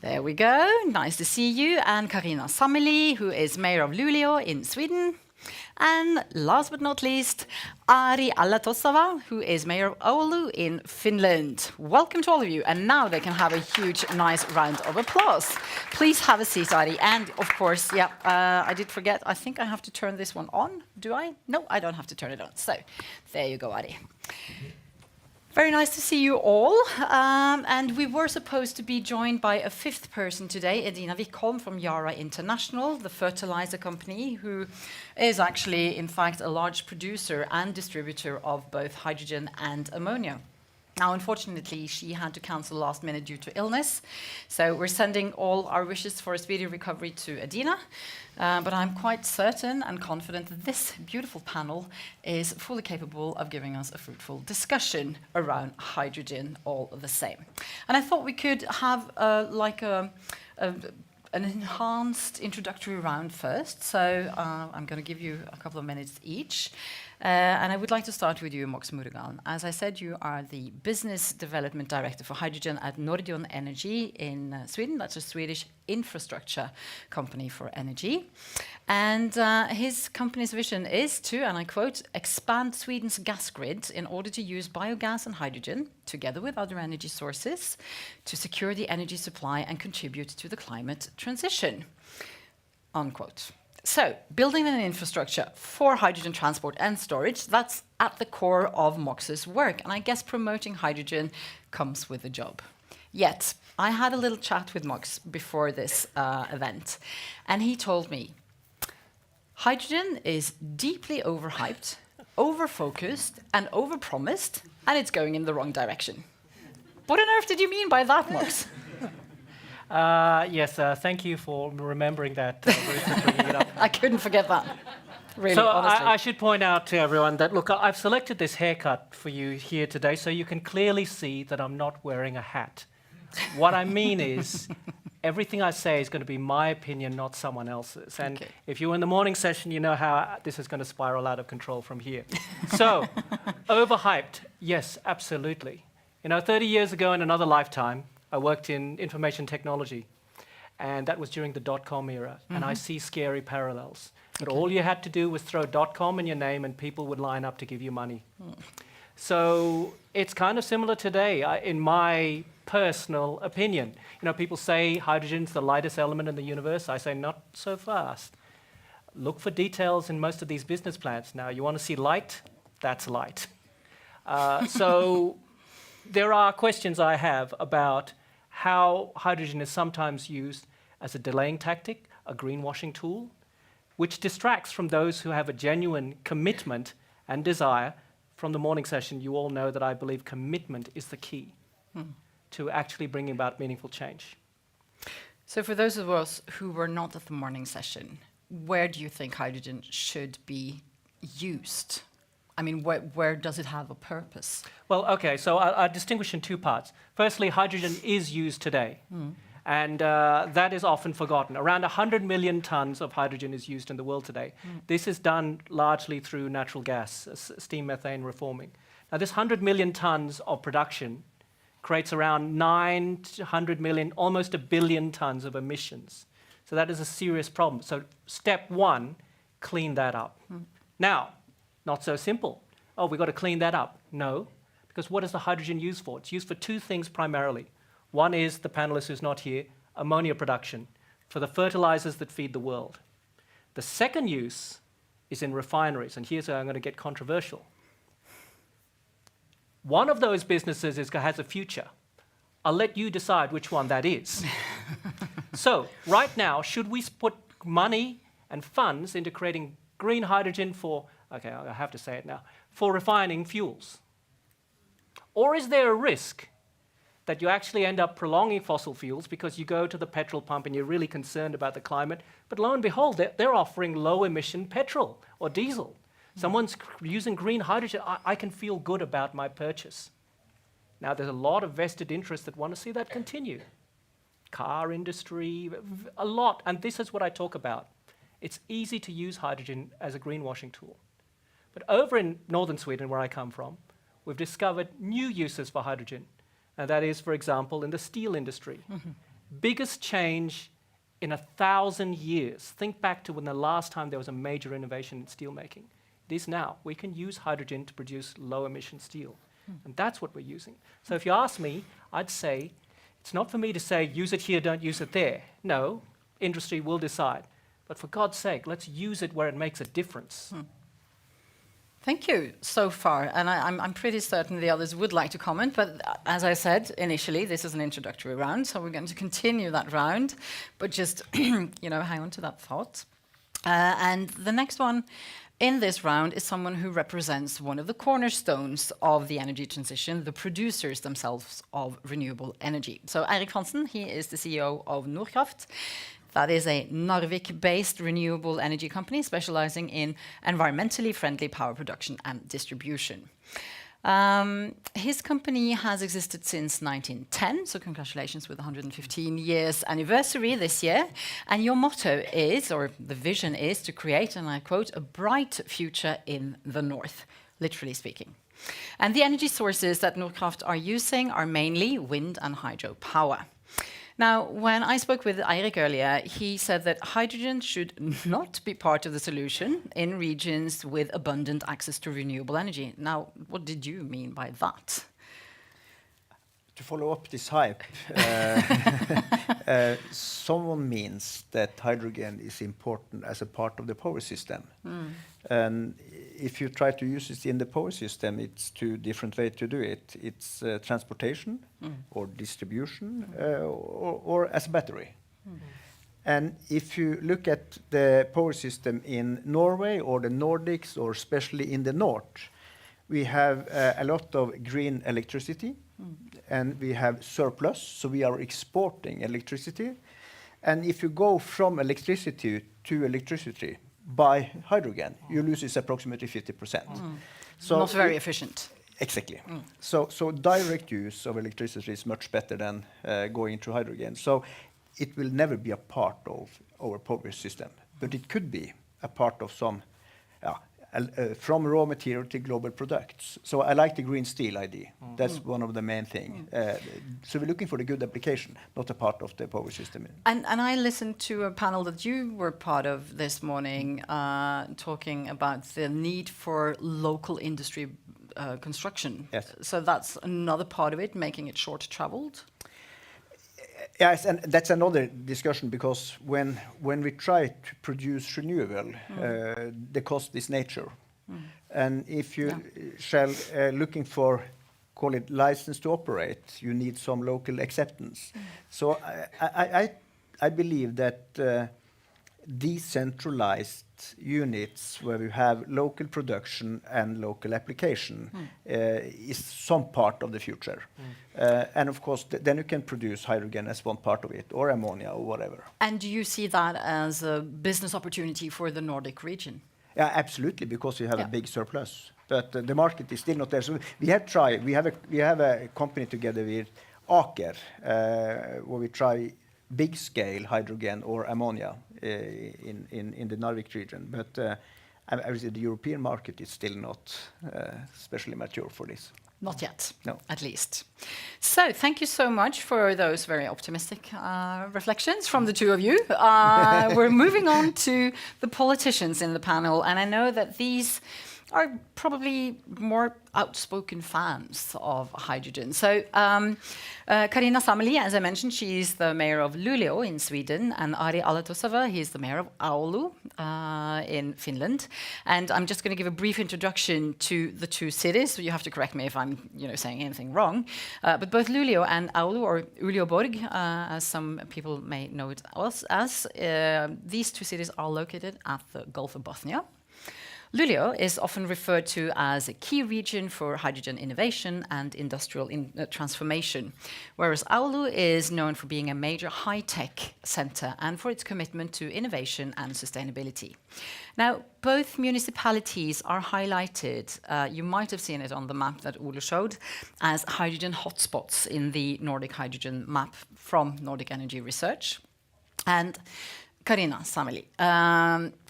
There we go. Nice to see you. And Carina Sameli, who is mayor of Luleå in Sweden. And last but not least, Ari Alatosava, who is mayor of Oulu in Finland. Welcome to all of you. And now they can have a huge, nice round of applause. Please have a seat, Ari. And of course, I did forget, I think I have to turn this one on. Do I? No, I don't have to turn it on. So there you go, Ari. Very nice to see you all. And we were supposed to be joined by a fifth person today, Edina Wickholm from Yara International, the fertilizer company, who is actually, in fact, a large producer and distributor of both hydrogen and ammonia. Now, unfortunately, she had to cancel last minute due to illness. So we're sending all our wishes for a speedy recovery to Edina. But I'm quite certain and confident that this beautiful panel is fully capable of giving us a fruitful discussion around hydrogen all the same. And I thought we could have an enhanced introductory round first. So I'm going to give you a couple of minutes each. And I would like to start with you, Mox Murugan. As I said, you are the Business Development Director for Hydrogen at Nordic Energy in Sweden. That's a Swedish infrastructure company for energy. And his company's vision is to, and I quote, expand Sweden's gas grid in order to use biogas and hydrogen, together with other energy sources, to secure the energy supply and contribute to the climate transition, unquote. So, building an infrastructure for hydrogen transport and storage, that's at the core of Mox's work. And I guess promoting hydrogen comes with the job. Yet, I had a little chat with Mox before this event, and he told me, hydrogen is deeply overhyped, overfocused, and overpromised, and it's going in the wrong direction. What on earth did you mean by that, Mox? Yes, thank you for remembering that, Bruce, and bringing it up. I couldn't forget that. Really, So honestly. I should point out to everyone that, look, I've selected this haircut for you here today so you can clearly see that I'm not wearing a hat. What I mean is, everything I say is going to be my opinion, not someone else's. And Okay. if you're in the morning session, you know how this is going to spiral out of control from here. So, overhyped, yes, absolutely. 30 years ago in another lifetime, I worked in information technology, and that was during the dot-com era, and I see scary parallels. But all you had to do was throw .com in your name and people would line up to give you money. So it's kind of similar today, in my personal opinion. People say hydrogen's the lightest element in the universe. I say not so fast. Look for details in most of these business plans. Now, you want to see light? That's light. So there are questions I have about how hydrogen is sometimes used as a delaying tactic, a greenwashing tool, which distracts from those who have a genuine commitment and desire. From the morning session, you all know that I believe commitment is the key to actually bringing about meaningful change. So for those of us who were not at the morning session, where do you think hydrogen should be used? I mean, where does it have a purpose? Well, okay, so I distinguish in two parts. Firstly, hydrogen is used today, and that is often forgotten. Around 100 million tons of hydrogen is used in the world today. This is done largely through natural gas, steam methane reforming. Now, this 100 million tons of production creates around 900 million, almost 1 billion tons of emissions. So that is a serious problem. So step one, clean that up. Now, not so simple. Oh, we've got to clean that up. No, because what is the hydrogen used for? It's used for two things primarily. One is, the panelist who's not here, ammonia production for the fertilizers that feed the world. The second use is in refineries, and here's where I'm going to get controversial. One of those businesses has a future. I'll let you decide which one that is. So, right now, should we put money and funds into creating green hydrogen for, okay, I have to say it now, for refining fuels? Or is there a risk that you actually end up prolonging fossil fuels because you go to the petrol pump and you're really concerned about the climate, but lo and behold, they're offering low-emission petrol or diesel. Someone's using green hydrogen, I can feel good about my purchase. Now, there's a lot of vested interests that want to see that continue. Car industry, a lot, and this is what I talk about. It's easy to use hydrogen as a greenwashing tool. But over in northern Sweden, where I come from, we've discovered new uses for hydrogen. And that is, for example, in the steel industry. Biggest change in 1,000 years. Think back to when the last time there was a major innovation in steelmaking. It is now. We can use hydrogen to produce low-emission steel. And that's what we're using. So if you ask me, I'd say, it's not for me to say, use it here, don't use it there. No, industry will decide. But for God's sake, let's use it where it makes a difference. Thank you so far, and I'm pretty certain the others would like to comment, but as I said initially, this is an introductory round, so we're going to continue that round, but just hang on to that thought. And the next one in this round is someone who represents one of the cornerstones of the energy transition, the producers themselves of renewable energy. So Eirik Hansen, he is the CEO of Nordkraft. That is a Narvik-based renewable energy company specializing in environmentally friendly power production and distribution. His company has existed since 1910, so congratulations with the 115 years anniversary this year. And your motto is, or the vision is, to create, and I quote, a bright future in the north, literally speaking. And the energy sources that Nordkraft are using are mainly wind and hydro power. Now, when I spoke with Eirik earlier, he said that hydrogen should not be part of the solution in regions with abundant access to renewable energy. Now, what did you mean by that? To follow up this hype, someone means that hydrogen is important as a part of the power system. And if you try to use it in the power system, it's two different ways to do it. It's transportation or distribution or as a battery. And if you look at the power system in Norway or the Nordics, or especially in the north, we have a lot of green electricity, and we have surplus, so we are exporting electricity. And if you go from electricity to electricity by hydrogen, you lose is approximately 50%. So not very efficient. Exactly. So direct use of electricity is much better than going to hydrogen. So it will never be a part of our power system, but it could be a part of some, from raw material to global products. So I like the green steel idea. That's one of the main things. So we're looking for the good application, not a part of the power system. And I listened to a panel that you were part of this morning, talking about the need for local industry construction. Yes. So that's another part of it, making it short-traveled. Yes, and that's another discussion, because when we try to produce renewable, the cost is nature. And if you shall looking for, call it license to operate, you need some local acceptance. So I believe that decentralized units where we have local production and local application is some part of the future. And of course, then you can produce hydrogen as one part of it, or ammonia, or whatever. And do you see that as a business opportunity for the Nordic region? Yeah, absolutely, because we have a big surplus. But the market is still not there. So we have tried. We have a company together with Aker where we try big scale hydrogen or ammonia in the Narvik region. But I would say the European market is still not especially mature for this. Not yet, No. at least. So thank you so much for those very optimistic reflections from the two of you. We're moving on to the politicians in the panel, and I know that these are probably more outspoken fans of hydrogen. So Carina Sameli, as I mentioned, she's the mayor of Luleå in Sweden, and Ari Alatosava, he's the mayor of Oulu in Finland. And I'm just going to give a brief introduction to the two cities, so you have to correct me if I'm saying anything wrong. But both Luleå and Oulu, or Uleåborg, as some people may know it as, these two cities are located at the Gulf of Bothnia. Luleå is often referred to as a key region for hydrogen innovation and industrial transformation, whereas Oulu is known for being a major high-tech center and for its commitment to innovation and sustainability. Now, both municipalities are highlighted, you might have seen it on the map that Ole showed, as hydrogen hotspots in the Nordic hydrogen map from Nordic Energy Research. And Carina Sameli,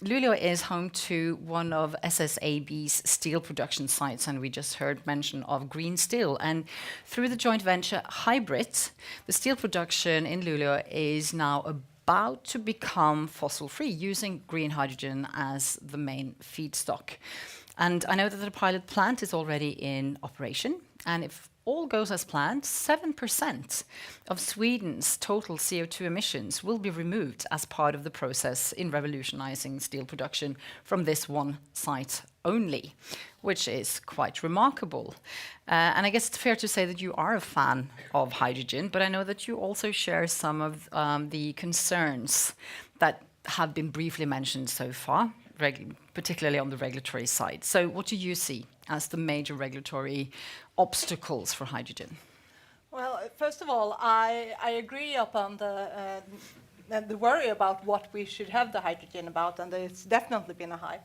Luleå is home to one of SSAB's steel production sites, and we just heard mention of green steel. And through the joint venture Hybrit, the steel production in Luleå is now about to become fossil-free, using green hydrogen as the main feedstock. And I know that the pilot plant is already in operation, and if all goes as planned, 7% of Sweden's total CO2 emissions will be removed as part of the process in revolutionizing steel production from this one site only, which is quite remarkable. And I guess it's fair to say that you are a fan of hydrogen, but I know that you also share some of the concerns that have been briefly mentioned so far, particularly on the regulatory side. So what do you see as the major regulatory obstacles for hydrogen? Well, first of all, I agree upon the the worry about what we should have the hydrogen about, and it's definitely been a hype.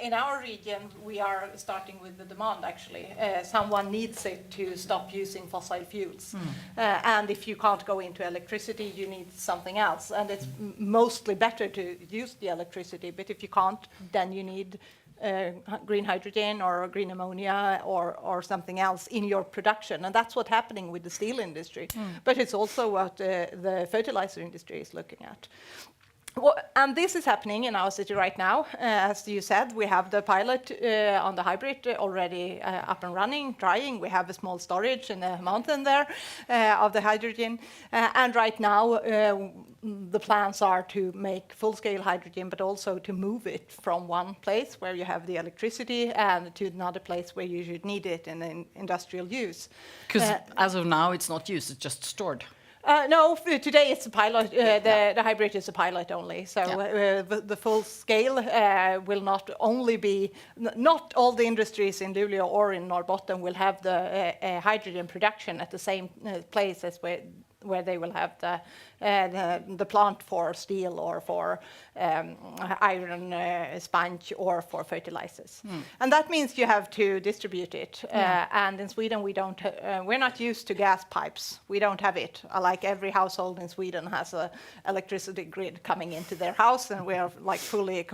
In our region, we are starting with the demand, actually. Someone needs it to stop using fossil fuels. And if you can't go into electricity, you need something else. And it's mostly better to use the electricity, but if you can't, then you need green hydrogen or green ammonia or something else in your production. And that's what's happening with the steel industry. But it's also what the fertilizer industry is looking at. And this is happening in our city right now. As you said, we have the pilot on the Hybrit already up and running, trying. We have a small storage in the mountain there of the hydrogen. And right now, the plans are to make full-scale hydrogen, but also to move it from one place where you have the electricity and to another place where you should need it in industrial use. Because as of now, it's not used, it's just stored. No, today it's a pilot. The Hybrid is a pilot only. So the full scale will not only be, not all the industries in Luleå or in Norrbotten will have the hydrogen production at the same place as where they will have the plant for steel or for iron sponge or for fertilizers. And that means you have to distribute it. And in Sweden, we're not used to gas pipes. We don't have it. Like every household in Sweden has a electricity grid coming into their house, and we are like fully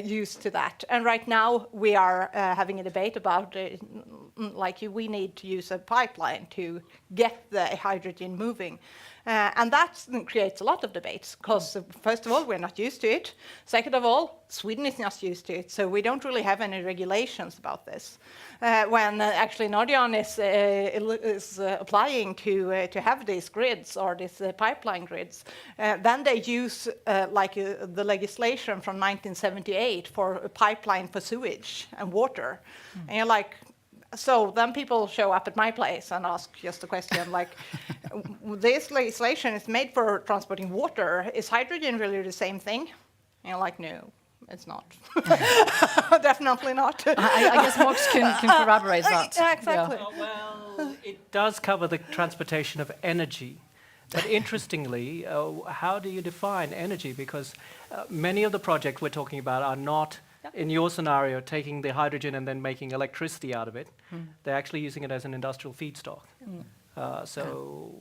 used to that. And right now we are having a debate about we need to use a pipeline to get the hydrogen moving. And that creates a lot of debates because, first of all, we're not used to it. Second of all, Sweden is not used to it, so we don't really have any regulations about this. When actually Nordion is applying to have these grids or these pipeline grids, then they use the legislation from 1978 for a pipeline for sewage and water. And you're like, so then people show up at my place and ask just a question like, this legislation is made for transporting water. Is hydrogen really the same thing? And you're like, no, it's not. Definitely not. I guess Max can corroborate that. Exactly. Well, it does cover the transportation of energy. But interestingly, how do you define energy? Because many of the projects we're talking about are not, in your scenario, taking the hydrogen and then making electricity out of it. They're actually using it as an industrial feedstock. So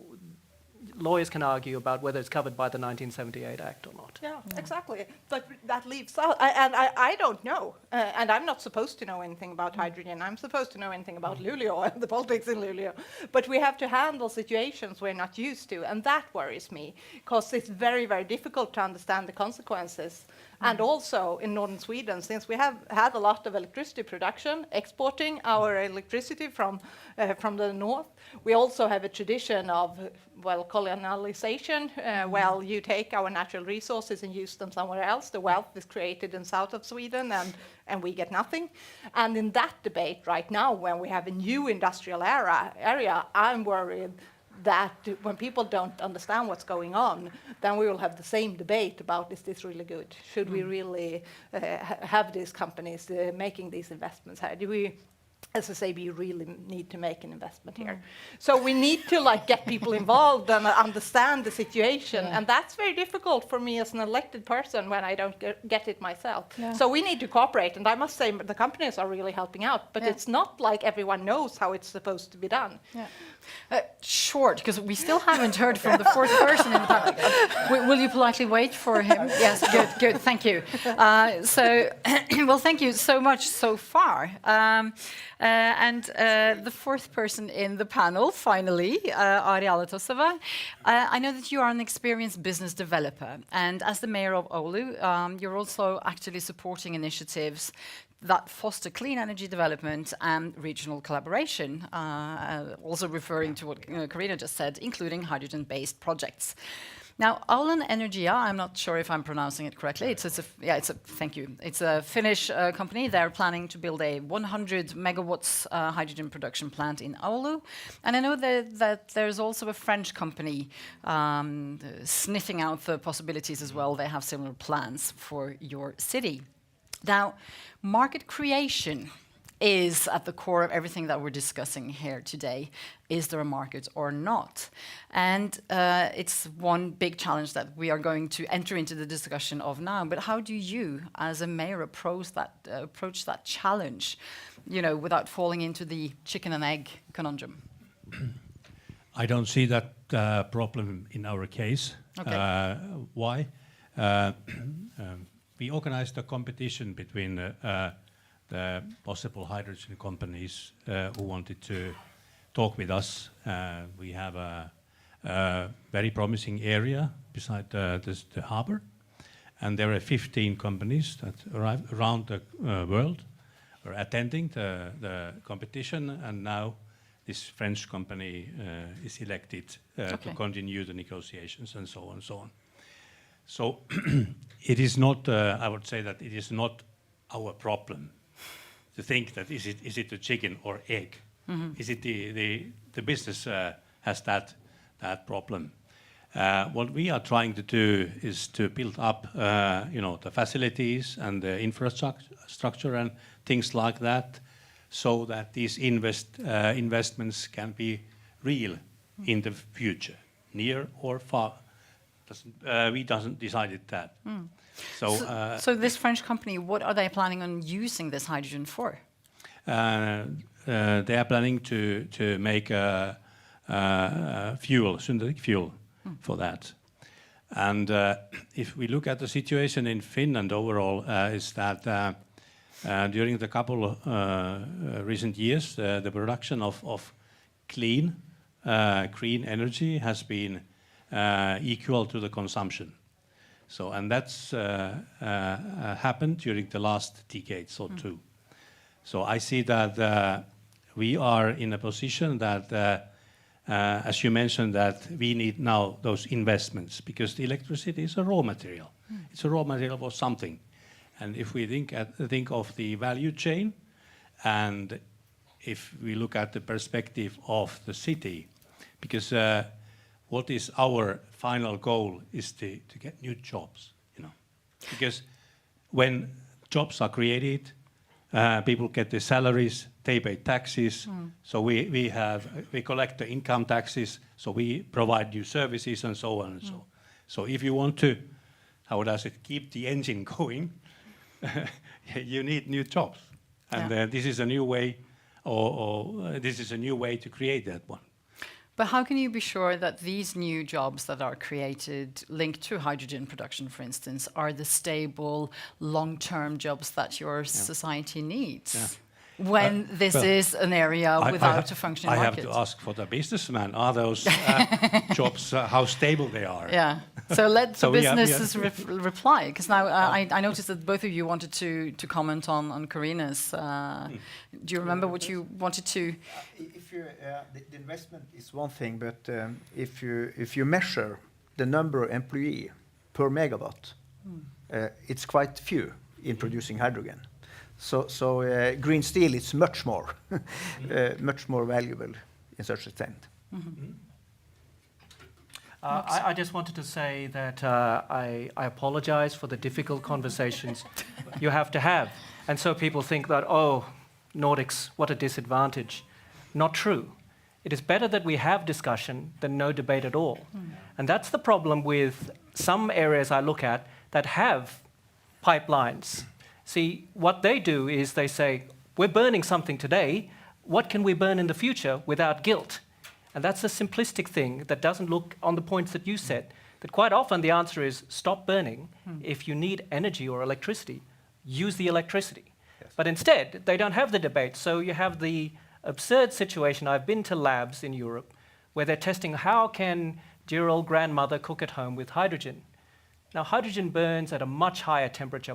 lawyers can argue about whether it's covered by the 1978 Act or not. Yeah, exactly. But that leaves out, and I don't know, and I'm not supposed to know anything about hydrogen. I'm supposed to know anything about Luleå and the politics in Luleå. But we have to handle situations we're not used to, and that worries me, because it's very, very difficult to understand the consequences. And also in northern Sweden, since we have had a lot of electricity production, exporting our electricity from the north, we also have a tradition of, colonialization. You take our natural resources and use them somewhere else. The wealth is created in south of Sweden, and we get nothing. And in that debate right now, when we have a new industrial area, I'm worried that when people don't understand what's going on, then we will have the same debate about, is this really good? Should we really have these companies making these investments here? Do we, as I say, we really need to make an investment here? So we need to get people involved and understand the situation. And that's very difficult for me as an elected person when I don't get it myself. So we need to cooperate. And I must say the companies are really helping out, but it's not like everyone knows how it's supposed to be done. Short, because we still haven't heard from the fourth person in the panel. Will you politely wait for him? Yes, good, thank you. Well, thank you so much so far. And the fourth person in the panel, finally, Ariela Tosova. I know that you are an experienced business developer, and as the mayor of Oulu, you're also actively supporting initiatives that foster clean energy development and regional collaboration, also referring to what Karina just said, including hydrogen-based projects. Now, Aulen Energia, I'm not sure if I'm pronouncing it correctly. Thank you. It's a Finnish company. They're planning to build a 100 megawatts hydrogen production plant in Oulu. And I know that there's also a French company sniffing out the possibilities as well. They have similar plans for your city. Now, market creation is at the core of everything that we're discussing here today. Is there a market or not? And it's one big challenge that we are going to enter into the discussion of now. But how do you, as a mayor, approach that challenge, without falling into the chicken and egg conundrum? I don't see that problem in our case. Okay. Why? We organized a competition between the possible hydrogen companies who wanted to talk with us. We have a very promising area beside the harbor, and there are 15 companies that around the world are attending the competition, and now this French company is elected to continue the negotiations and so on and so on. So it is not, I would say that it is not our problem to think that is it a chicken or egg? Is it the business has that problem? What we are trying to do is to build up, the facilities and the infrastructure and things like that, so that these investments can be real in the future, near or far. We doesn't decided that. So this French company, what are they planning on using this hydrogen for? They are planning to make synthetic fuel for that. And if we look at the situation in Finland overall, is that during the couple of recent years, the production of clean, green energy has been equal to the consumption. So, and that's happened during the last decades or two. So I see that we are in a position that, as you mentioned, that we need now those investments, because the electricity is a raw material. It's a raw material for something. And if we think of the value chain, and if we look at the perspective of the city, because what is our final goal is to get new jobs, because when jobs are created, people get their salaries, they pay taxes, so we collect the income taxes, so we provide new services and so on and so on. So if you want to, keep the engine going, you need new jobs, and this is a new way, this is a new way to create that one. But how can you be sure that these new jobs that are created linked to hydrogen production, for instance, are the stable, long-term jobs that your society needs? When this is an area without a functioning market. I have to ask for the businessman, are those jobs, how stable they are? Yeah, so let the businesses reply, because now I noticed that both of you wanted to comment on Karina's. Do you remember what you wanted to? If you, the investment is one thing, but if you measure the number of employees per megawatt, it's quite few in producing hydrogen. So green steel is much more valuable in such a extent. I just wanted to say that I apologize for the difficult conversations you have to have. And so people think that, oh, Nordics, what a disadvantage. Not true. It is better that we have discussion than no debate at all. And that's the problem with some areas I look at that have pipelines. See, what they do is they say, we're burning something today, what can we burn in the future without guilt? And that's a simplistic thing that doesn't look on the points that you said, that quite often the answer is stop burning. If you need energy or electricity, use the electricity. Yes. But instead, they don't have the debate, so you have the absurd situation. I've been to labs in Europe where they're testing how can dear old grandmother cook at home with hydrogen. Now, hydrogen burns at a much higher temperature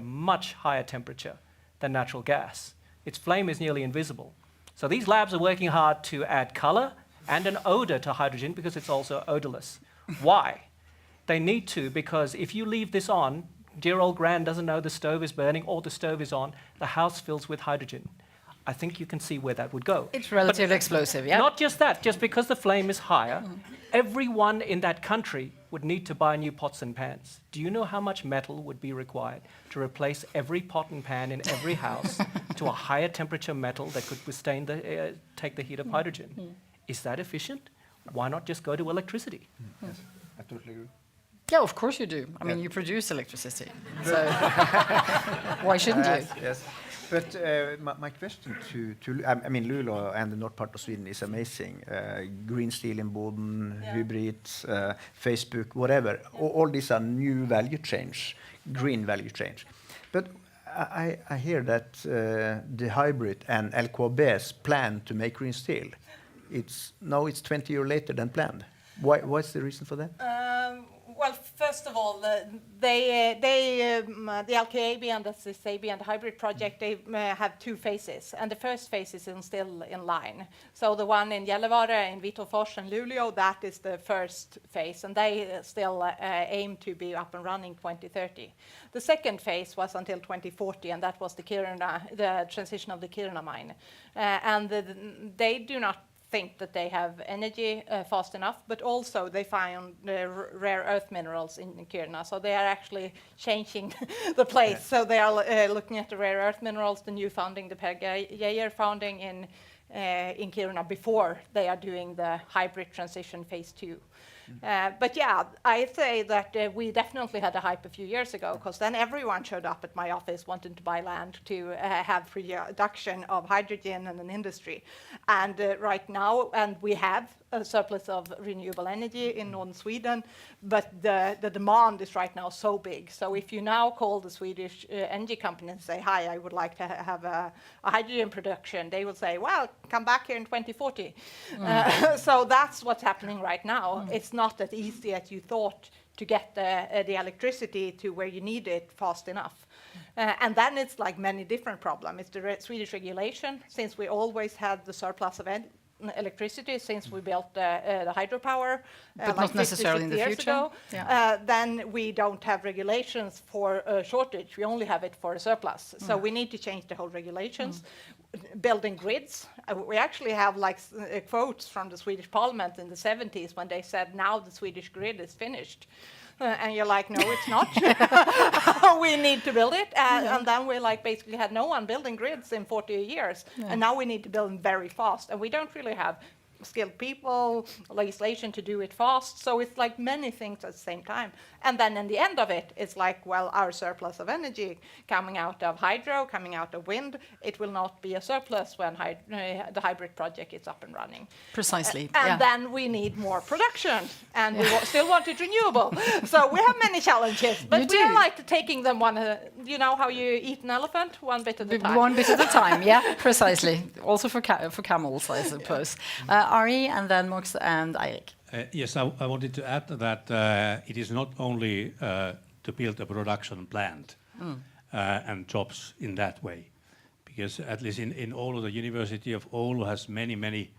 than natural gas. Its flame is nearly invisible. So these labs are working hard to add color and an odor to hydrogen because it's also odorless. Why? They need to, because if you leave this on, dear old Gran doesn't know the stove is burning or the stove is on, the house fills with hydrogen. I think you can see where that would go. It's relatively explosive, yeah? Not just that, just because the flame is higher, everyone in that country would need to buy new pots and pans. Do you know how much metal would be required to replace every pot and pan in every house to a higher temperature metal that could withstand take the heat of hydrogen? Is that efficient? Why not just go to electricity? Yes, I totally agree. Yeah, of course you do. I mean, you produce electricity. So why shouldn't you? Yes. But my question I mean, Luleå and the north part of Sweden is amazing. Green steel in Boden, Hybrit, Facebook, whatever. All these are new value change, green value change. But I hear that the Hybrit and LKAB's plan to make green steel, it's 20 years later than planned. What's the reason for that? Well, first of all, the LKAB and the SSAB and the Hybrit project, they have two phases. And the first phase is still in line. So the one in Gällivare, in Vitåfors and Luleå, that is the first phase. And they still aim to be up and running 2030. The second phase was until 2040, and that was the transition of the Kiruna mine. And they do not think that they have energy fast enough, but also they found rare earth minerals in Kiruna. So they are actually changing the place. Yeah. So they are looking at the rare earth minerals, the new founding, the Per Geijer founding in Kiruna before they are doing the hybrid transition phase 2. But yeah, I say that we definitely had a hype a few years ago, because then everyone showed up at my office wanting to buy land to have production of hydrogen and an industry. And right now, and we have a surplus of renewable energy in northern Sweden, but the demand is right now so big. So if you now call the Swedish energy company and say, hi, I would like to have a hydrogen production, they will say, well, come back here in 2040. So that's what's happening right now. It's not as easy as you thought to get the electricity to where you need it fast enough. And then it's like many different problems. It's the Swedish regulation, since we always had the surplus of electricity since we built the hydropower, but like not necessarily in the future. Then we don't have regulations for a shortage. We only have it for a surplus. So we need to change the whole regulations. Building grids. We actually have like quotes from the Swedish Parliament in the 70s when they said, now the Swedish grid is finished. And you're like, no, it's not. We need to build it. And then we like basically had no one building grids in 40 years. And now we need to build them very fast. And we don't really have skilled people, legislation to do it fast. So it's like many things at the same time. And then in the end of it, it's like, well, our surplus of energy coming out of hydro, coming out of wind, it will not be a surplus when the hybrid project is up and running. Precisely. And then we need more production, and we still want it renewable. So we have many challenges, but we like taking them one, you know how you eat an elephant? One bit at a time. One bit at a time, yeah, precisely. Also for camels, I suppose. Ari, and then Mox and Eirik. Yes, I wanted to add that it is not only to build a production plant and jobs in that way, because at least in Oulu, the University of Oulu has many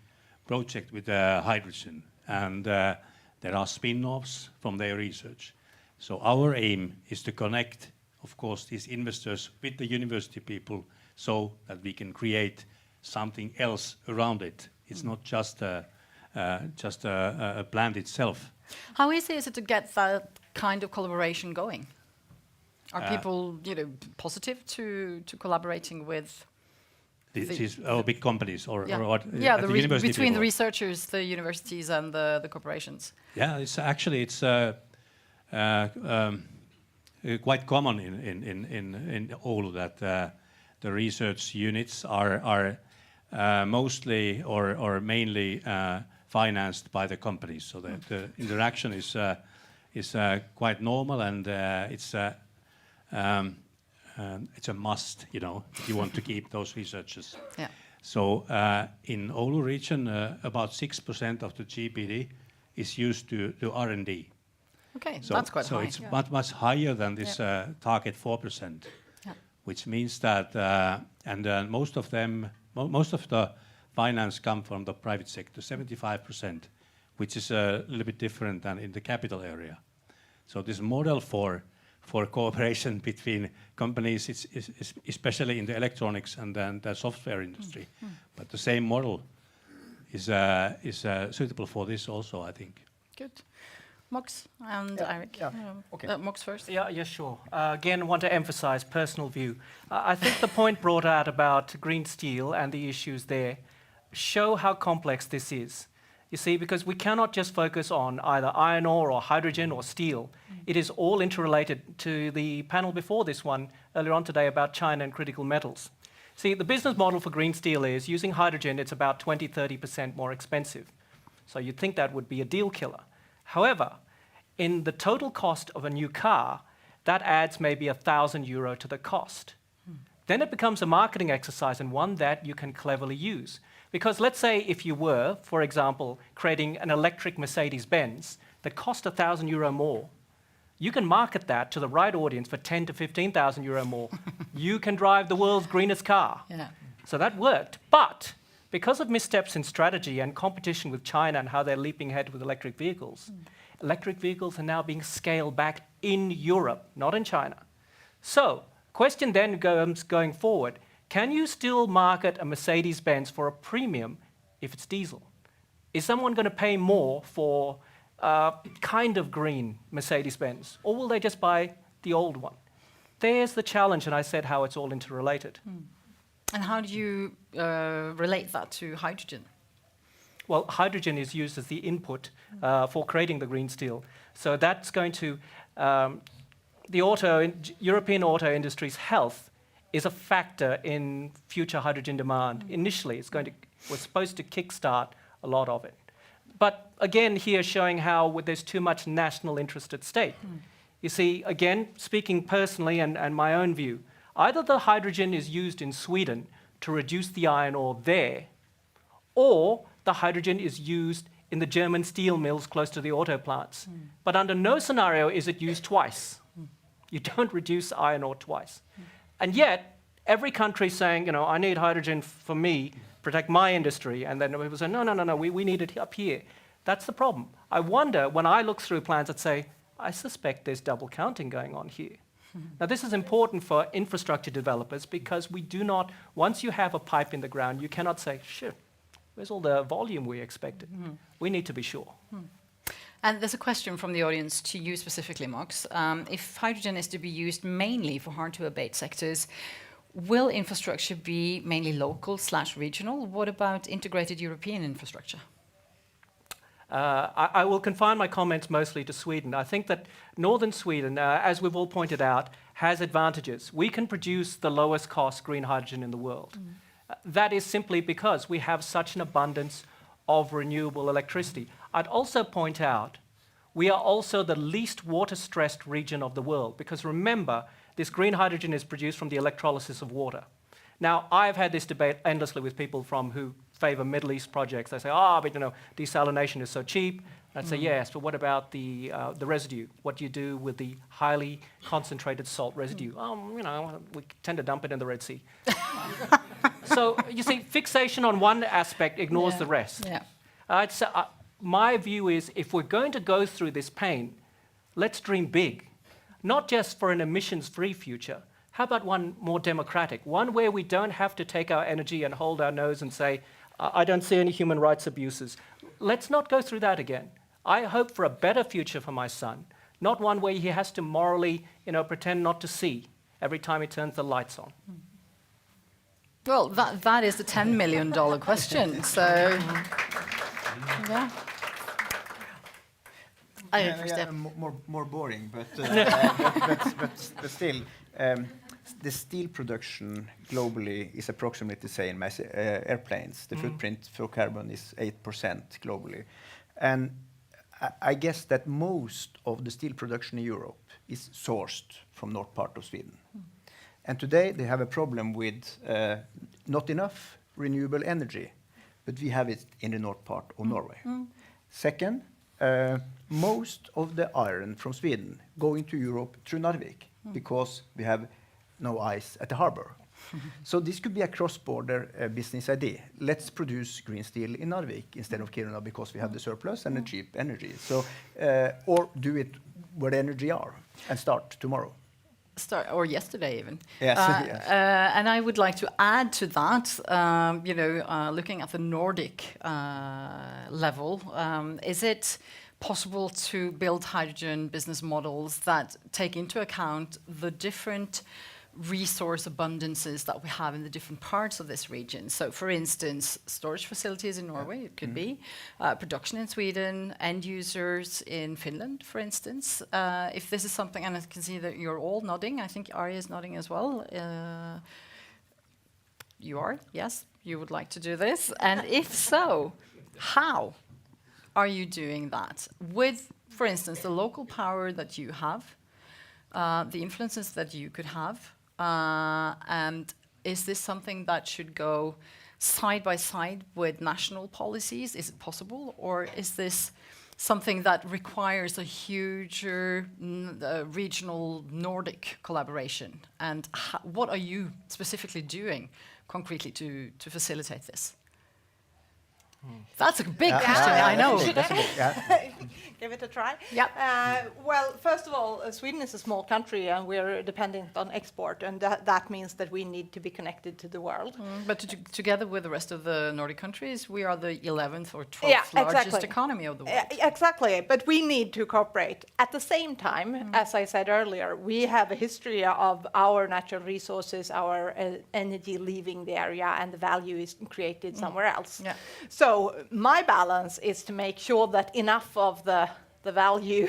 projects with hydrogen, and there are spin-offs from their research. So our aim is to connect, of course, these investors with the university people so that we can create something else around it. It's not just a plant itself. How easy is it to get that kind of collaboration going? Are people, positive to collaborating with these big companies or what? Yeah, between the people? Researchers, the universities, and the corporations. Yeah, it's quite common in Oulu that the research units are mostly or mainly financed by the companies, so the interaction is quite normal, and it's a must, if you want to keep those researchers. Yeah. So in Oulu region, about 6% of the GDP is used to R&D. Okay, that's quite high. So it's much higher than this target 4%, which means that and most of the finance come from the private sector, 75%, which is a little bit different than in the capital area. So this model for cooperation between companies, especially in the electronics and then the software industry, but the same model is suitable for this also, I think. Good. Mox and Eirik. Okay. Mox first. Yeah, sure. Again, want to emphasize personal view. I think the point brought out about green steel and the issues there show how complex this is. You see, because we cannot just focus on either iron ore or hydrogen or steel. It is all interrelated. To the panel before this one earlier on today about China and critical metals. See, the business model for green steel is using hydrogen, it's about 20-30% more expensive. So you'd think that would be a deal killer. However, in the total cost of a new car, that adds maybe €1,000 to the cost. Then it becomes a marketing exercise and one that you can cleverly use. Because let's say if you were, for example, creating an electric Mercedes-Benz that cost €1,000 more, you can market that to the right audience for €10,000 to €15,000 more. You can drive the world's greenest car. Yeah. So that worked. But because of missteps in strategy and competition with China and how they're leaping ahead with electric vehicles, electric vehicles are now being scaled back in Europe, not in China. So, question then going forward, can you still market a Mercedes-Benz for a premium if it's diesel? Is someone going to pay more for kind of green Mercedes-Benz, or will they just buy the old one? There's the challenge, and I said how it's all interrelated. And how do you relate that to hydrogen? Well, hydrogen is used as the input for creating the green steel. So that's going to, European auto industry's health is a factor in future hydrogen demand. Initially, we're supposed to kickstart a lot of it. But again, here showing how there's too much national interest at stake. You see, again, speaking personally and my own view, either the hydrogen is used in Sweden to reduce the iron ore there, or the hydrogen is used in the German steel mills close to the auto plants. But under no scenario is it used twice. You don't reduce iron ore twice. And yet, every country is saying, I need hydrogen for me, protect my industry, and then people say, no, we need it up here. That's the problem. I wonder, when I look through plans that say, I suspect there's double counting going on here. Now, this is important for infrastructure developers because we do not, once you have a pipe in the ground, you cannot say, sure, where's all the volume we expected? We need to be sure. And there's a question from the audience to you specifically, Mox. If hydrogen is to be used mainly for hard-to-abate sectors, will infrastructure be mainly local/regional? What about integrated European infrastructure? I will confine my comments mostly to Sweden. I think that northern Sweden, as we've all pointed out, has advantages. We can produce the lowest cost green hydrogen in the world. That is simply because we have such an abundance of renewable electricity. I'd also point out we are also the least water-stressed region of the world because remember, this green hydrogen is produced from the electrolysis of water. Now, I've had this debate endlessly with people who favor Middle East projects. They say, but desalination is so cheap. And I'd say, yes, but what about the residue? What do you do with the highly concentrated salt residue? We tend to dump it in the Red Sea. So, you see, fixation on one aspect ignores the rest. Yeah. My view is, if we're going to go through this pain, let's dream big. Not just for an emissions-free future. How about one more democratic? One where we don't have to take our energy and hold our nose and say, I don't see any human rights abuses. Let's not go through that again. I hope for a better future for my son, not one where he has to morally, pretend not to see every time he turns the lights on. Well, that is the $10 million question. So, yeah. More boring, but still, the steel production globally is approximately the same as airplanes. The footprint for carbon is 8% globally. And I guess that most of the steel production in Europe is sourced from north part of Sweden. And today they have a problem with not enough renewable energy, but we have it in the north part of Norway. Second, most of the iron from Sweden going to Europe through Narvik because we have no ice at the harbor. So this could be a cross-border business idea. Let's produce green steel in Narvik instead of Kiruna because we have the surplus and the cheap energy. So, or do it where the energy are and start tomorrow. Or yesterday even. Yes, yes. And I would like to add to that, looking at the Nordic level, is it possible to build hydrogen business models that take into account the different resource abundances that we have in the different parts of this region. So, for instance, storage facilities in Norway, it could be, production in Sweden, end users in Finland, for instance. If this is something, and I can see that you're all nodding, I think Ari is nodding as well. You are, yes, you would like to do this. And if so, how are you doing that? With, for instance, the local power that you have, the influences that you could have, and is this something that should go side by side with national policies? Is it possible? Or is this something that requires a huger regional Nordic collaboration? And what are you specifically doing concretely to facilitate this? That's a big question, I know. Give it a try? Yep. Well, first of all, Sweden is a small country and we're dependent on export, and that means that we need to be connected to the world. But together with the rest of the Nordic countries, we are the 11th or 12th largest economy of the world. Exactly, but we need to cooperate. At the same time, as I said earlier, we have a history of our natural resources, our energy leaving the area, and the value is created somewhere else. Yeah. So my balance is to make sure that enough of the value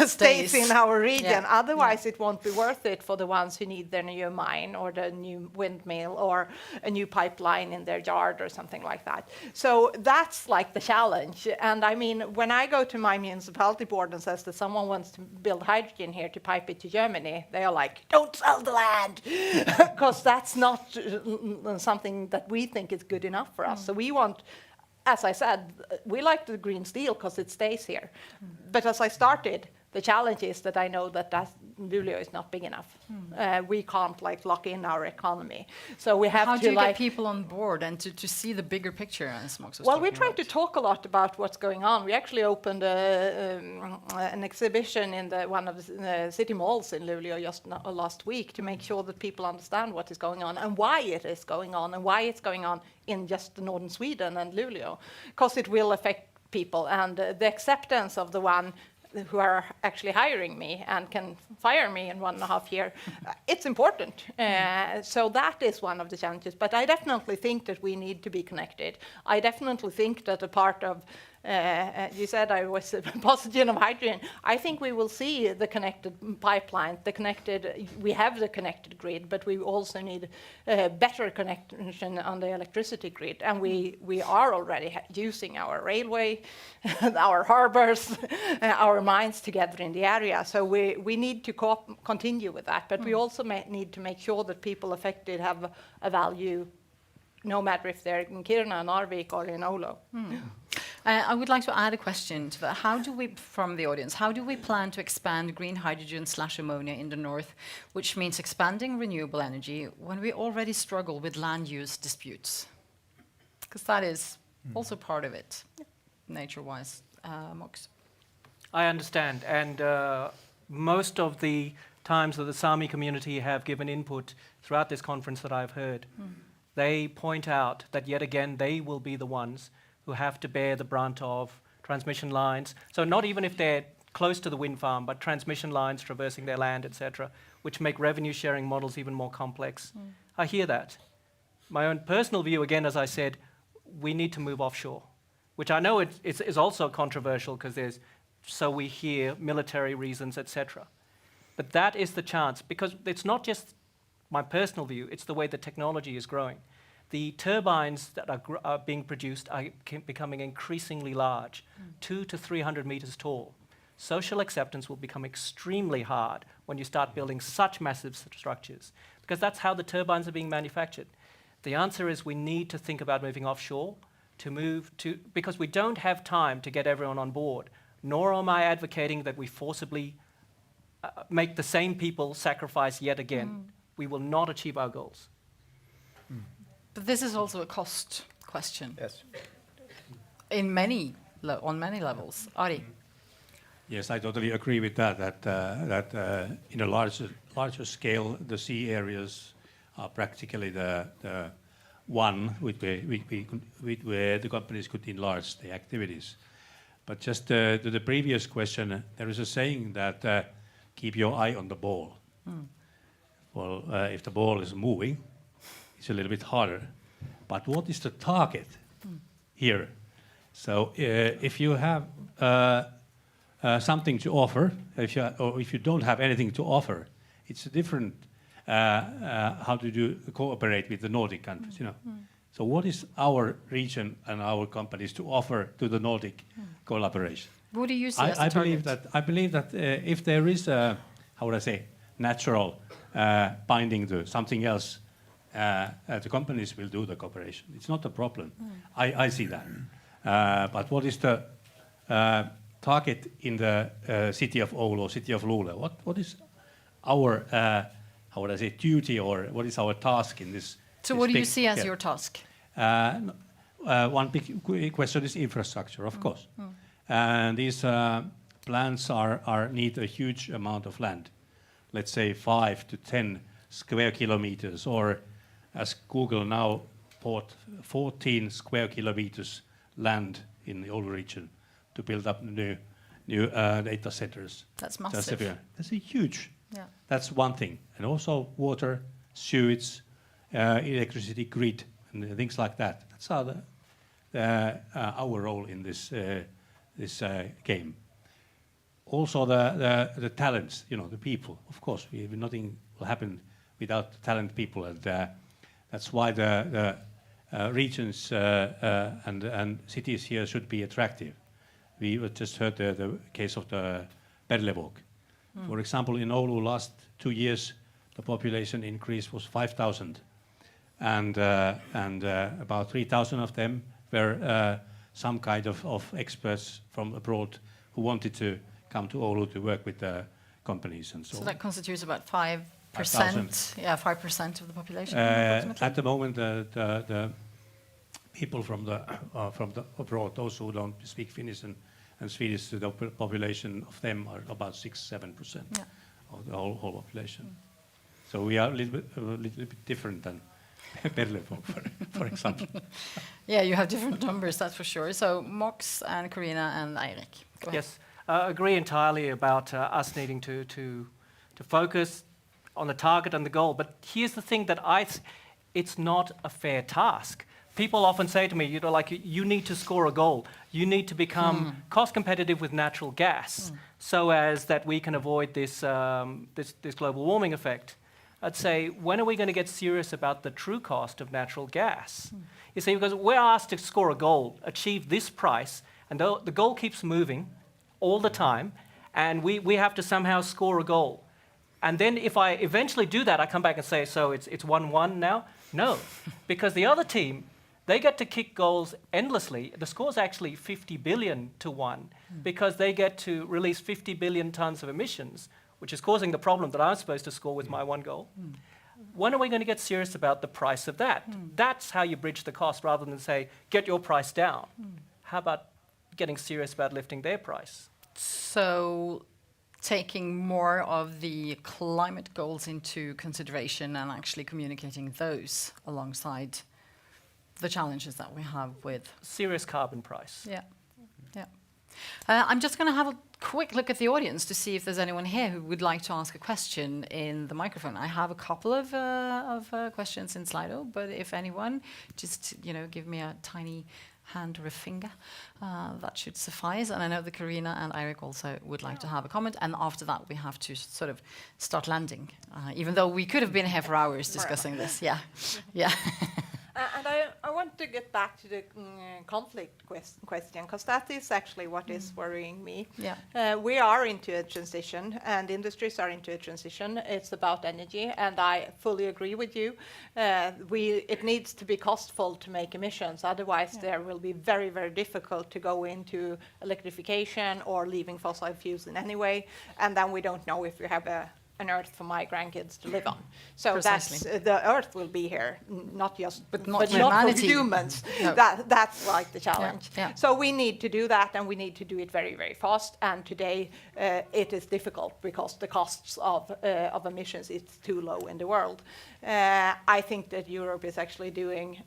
stays in our region. Yeah. Otherwise, it won't be worth it for the ones who need their new mine or the new windmill or a new pipeline in their yard or something like that. So that's like the challenge. And I mean, when I go to my municipality board and says that someone wants to build hydrogen here to pipe it to Germany, they are like, don't sell the land, because that's not something that we think is good enough for us. So we want, as I said, we like the green steel because it stays here. But as I started, the challenge is that I know that Luleå is not big enough. We can't like lock in our economy. So we have How to do you like get people on board and to see the bigger picture? As Max was well, we're talking trying to about? talk a lot about what's going on. We actually opened an exhibition in one of the city malls in Luleå just last week to make sure that people understand what is going on and why it is going on and why it's going on in just northern Sweden and Luleå, because it will affect people, and the acceptance of the one who are actually hiring me and can fire me in 1.5 years, it's important. So that is one of the challenges. But I definitely think that we need to be connected. I definitely think that a part of, you said I was a positive of hydrogen. I think we will see the connected pipeline, we have the connected grid, but we also need better connection on the electricity grid. And we are already using our railway, our harbors, our mines together in the area. So we need to continue with that. But we also need to make sure that people affected have a value, no matter if they're in Kiruna, Narvik, or in Oulu. I would like to add a question to that. How do we, from the audience, how do we plan to expand green hydrogen/ammonia in the north, which means expanding renewable energy when we already struggle with land use disputes? Because that is also part of it, nature-wise. Mox? I understand, and most of the times that the Sami community have given input throughout this conference that I've heard, they point out that yet again they will be the ones who have to bear the brunt of transmission lines. So not even if they're close to the wind farm, but transmission lines traversing their land, etc., which make revenue sharing models even more complex. I hear that. My own personal view, again, as I said, we need to move offshore, which I know is also controversial because there's, so we hear, military reasons, etc. But that is the chance, because it's not just my personal view, it's the way the technology is growing. The turbines that are being produced are becoming increasingly large, 200 to 300 meters tall. Social acceptance will become extremely hard when you start building such massive structures, because that's how the turbines are being manufactured. The answer is we need to think about moving offshore, because we don't have time to get everyone on board, nor am I advocating that we forcibly make the same people sacrifice yet again. We will not achieve our goals. But this is also a cost question. Yes. On many levels. Ari? Yes, I totally agree with that. That in a larger scale, the sea areas are practically the one where the companies could enlarge the activities. But just to the previous question, there is a saying that keep your eye on the ball. Well, if the ball is moving, it's a little bit harder. But what is the target here? So if you have something to offer, or if you don't have anything to offer, it's a different how to cooperate with the Nordic countries. So what is our region and our companies to offer to the Nordic collaboration? What do you see as the target? I believe that if there is a, how would I say, natural binding to something else, the companies will do the cooperation. It's not a problem. I see that. But what is the target in the city of Oulu, city of Luleå? What is our, how would I say, duty, or what is our task in this? So what do you see as your task? One big question is infrastructure, of course. And these plants need a huge amount of land. Let's say 5 to 10 square kilometers, or as Google now bought 14 square kilometers land in the Oulu region to build up new data centers. That's massive. That's a huge. Yeah. That's one thing. And also water, sewage, electricity grid, and things like that. That's our role in this game. Also the talents, the people. Of course, nothing will happen without talented people, and that's why the regions and cities here should be attractive. We just heard the case of the Perlevåg. For example, in Oulu last 2 years, the population increase was 5,000, and about 3,000 of them were some kind of experts from abroad who wanted to come to Oulu to work with the companies and so on. So that constitutes about 5%. 5,000. Yeah, 5% of the population. At the moment, the people from the abroad, those who don't speak Finnish and Swedish, the population of them are about 6-7% of the whole population. So we are a little bit different than Perlevåg, for example. Yeah, you have different numbers, that's for sure. So Mox and Karina and Eirik. Go ahead. Yes, agree entirely about us needing to focus on the target and the goal. But here's the thing that it's not a fair task. People often say to me, you need to score a goal. You need to become cost competitive with natural gas, so as that we can avoid this global warming effect. I'd say, when are we going to get serious about the true cost of natural gas? You see, because we're asked to score a goal, achieve this price, and the goal keeps moving all the time, and we have to somehow score a goal. And then if I eventually do that, I come back and say, so it's 1-1 now? No, because the other team, they get to kick goals endlessly. The score's actually 50 billion to 1, because they get to release 50 billion tons of emissions, which is causing the problem that I'm supposed to score with my one goal. When are we going to get serious about the price of that? That's how you bridge the cost, rather than say, get your price down. How about getting serious about lifting their price? So taking more of the climate goals into consideration and actually communicating those alongside the challenges that we have with serious carbon price. Yeah. I'm just going to have a quick look at the audience to see if there's anyone here who would like to ask a question in the microphone. I have a couple of questions in Slido, but if anyone, just give me a tiny hand or a finger, that should suffice. And I know that Karina and Eirik also would like to have a comment, and after that we have to sort of start landing, even though we could have been here for hours discussing this. Yeah. And I want to get back to the conflict question, because that is actually what is worrying me. Yeah. We are into a transition, and industries are into a transition. It's about energy, and I fully agree with you. It needs to be costful to make emissions. Otherwise, there will be very, very difficult to go into electrification or leaving fossil fuels in any way. And then we don't know if we have an earth for my grandkids to live on. So Precisely. that's the earth will be here, not not for humanity. humans. No. That's like the challenge. Yeah. So we need to do that, and we need to do it very, very fast. And today it is difficult because the costs of emissions is too low in the world. I think that Europe is actually doing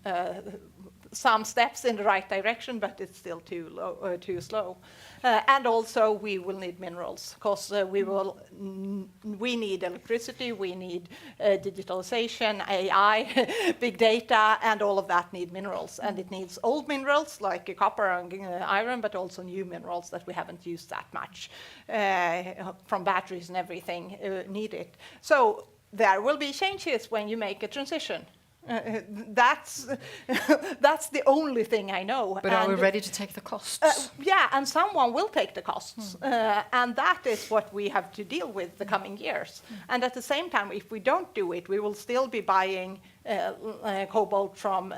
some steps in the right direction, but it's still too slow. And also, we will need minerals, because we need electricity, we need digitalization, AI, big data, and all of that need minerals. And it needs old minerals like copper and iron, but also new minerals that we haven't used that much, from batteries and everything needed. So there will be changes when you make a transition. That's the only thing I know. But are we ready to take the costs? Yeah, and someone will take the costs. And that is what we have to deal with the coming years. And at the same time, if we don't do it, we will still be buying cobalt from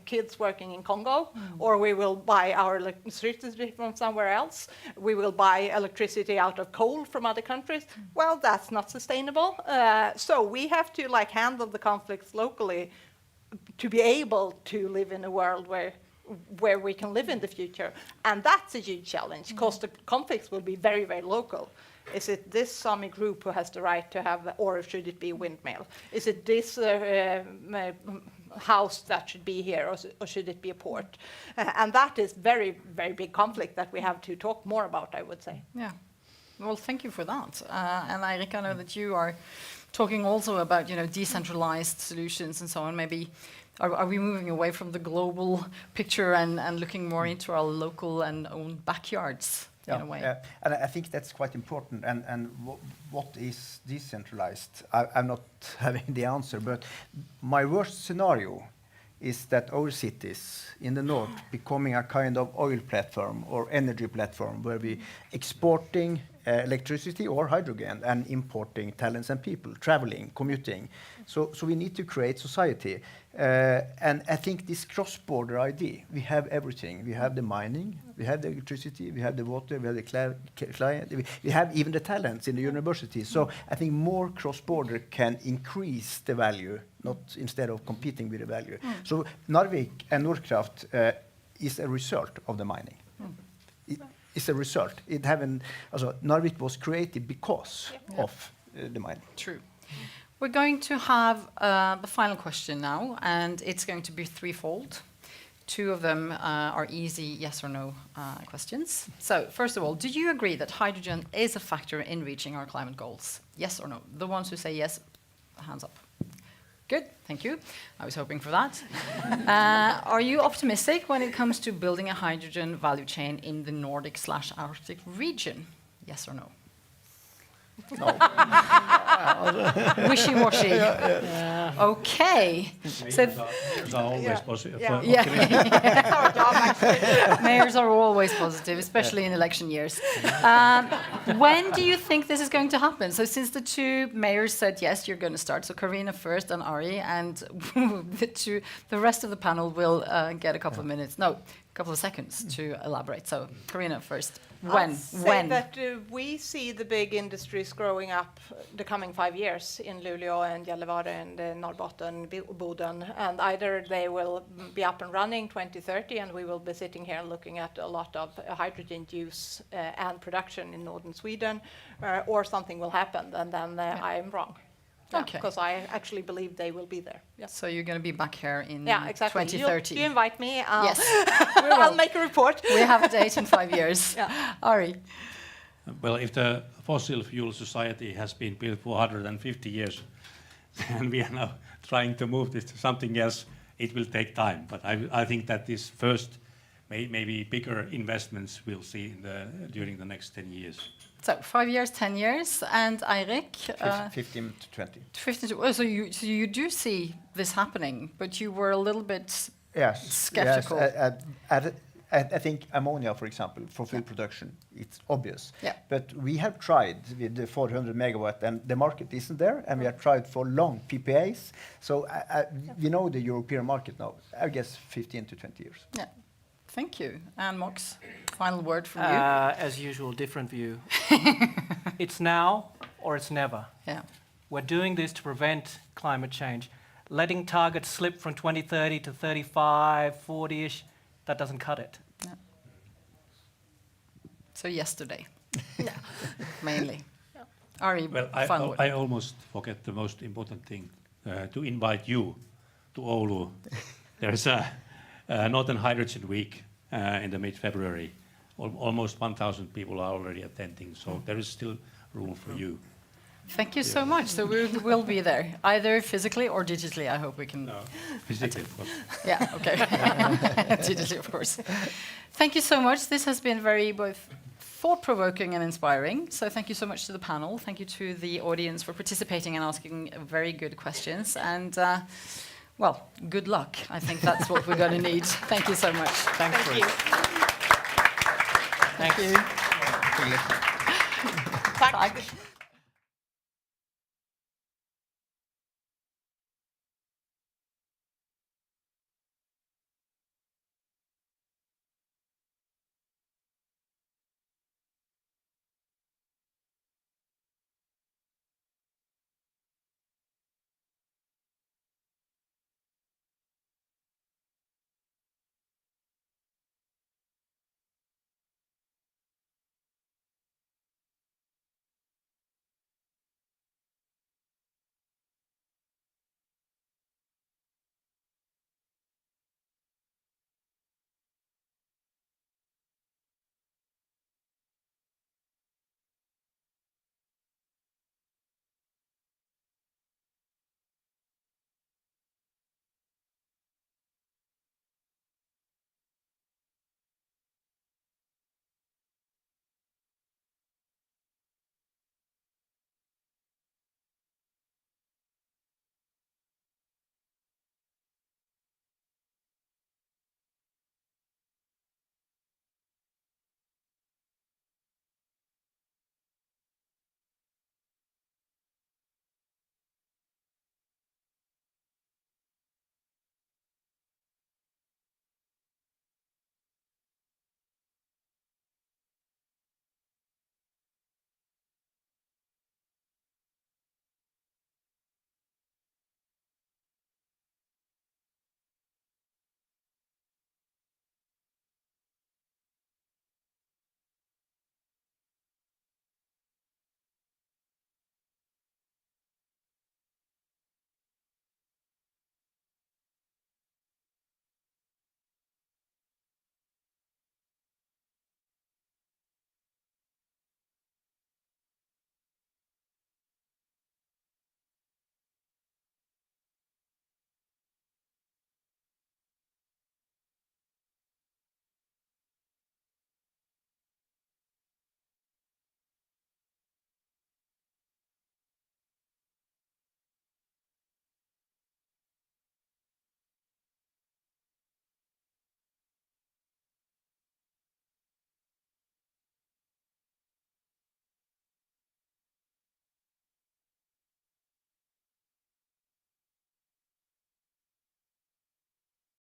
kids working in Congo, or we will buy our electricity from somewhere else. We will buy electricity out of coal from other countries. Well, that's not sustainable. So we have to handle the conflicts locally to be able to live in a world where we can live in the future. And that's a huge challenge, because the conflicts will be very, very local. Is it this Sami group who has the right to have, or should it be a windmill? Is it this house that should be here, or should it be a port? And that is very, very big conflict that we have to talk more about, I would say. Yeah. Well, thank you for that. And Eirik, I know that you are talking also about, decentralized solutions and so on. Maybe are we moving away from the global picture and looking more into our local and own backyards? In a way. And I think that's quite important. And what is decentralized? I'm not having the answer, but my worst scenario is that our cities in the north becoming a kind of oil platform or energy platform where we exporting electricity or hydrogen and importing talents and people, traveling, commuting. So we need to create society. And I think this cross-border idea, we have everything. We have the mining, we have the electricity, we have the water, we have the client, we have even the talents in the university. So I think more cross-border can increase the value, not instead of competing with the value. So Narvik and Nordkraft is a result of the mining. It's a result. Narvik was created because of the mining. True. We're going to have the final question now, and it's going to be threefold. Two of them are easy yes or no questions. So, first of all, do you agree that hydrogen is a factor in reaching our climate goals? Yes or no? The ones who say yes, hands up. Good, thank you. I was hoping for that. Are you optimistic when it comes to building a hydrogen value chain in the Nordic/Arctic region? Yes or no? No. Wishy-washy. Okay. Mayors are always positive. That's our job, actually. Mayors are always positive, especially in election years. When do you think this is going to happen? So since the two mayors said yes, you're going to start. So Karina first and Ari, and the rest of the panel will get a couple of minutes. No, a couple of seconds to elaborate. So Karina first. When? I'll say that we see the big industries growing up the coming 5 years in Luleå and Gällivare and Norrbotten, Boden, and either they will be up and running 2030 and we will be sitting here looking at a lot of hydrogen use and production in northern Sweden, or something will happen, and then I am wrong. Okay. Because I actually believe they will be there. Yeah. So you're going to be back here in exactly. 2030. You invite me. Yes, I'll make a report. We have a date in 5 years. Ari. Well, if the fossil fuel society has been built for 150 years, and we are now trying to move this to something else, it will take time. But I think that this first, maybe bigger investments we'll see during the next 10 years. So 5 years, 10 years, and Eirik? 15 to 20. 15 to, so you do see this happening, but you were a little bit skeptical. Yes, I think ammonia, for example, for fuel production, it's obvious. Yeah. But we have tried with the 400 megawatt, and the market isn't there, and we have tried for long PPAs. So we know the European market now, I guess 15 to 20 years. Yeah. Thank you. And Mox, final word from you. As usual, different view. It's now or it's never. Yeah. We're doing this to prevent climate change. Letting targets slip from 2030 to 35, 40-ish, that doesn't cut it. Yeah. So yesterday, mainly. Yeah. Ari, well, final word. I almost forget the most important thing, to invite you to Oulu. There's a Northern Hydrogen Week in the mid-February. Almost 1,000 people are already attending, so there is still room for you. Thank you so much. So we'll be there, either physically or digitally. I hope we can. No, physically, of course. Yeah, okay. Digitally, of course. Thank you so much. This has been very both thought-provoking and inspiring. So thank you so much to the panel. Thank you to the audience for participating and asking very good questions. And, well, good luck. I think that's what we're going to need. Thank you so much. Thank you. Thank you. Tack.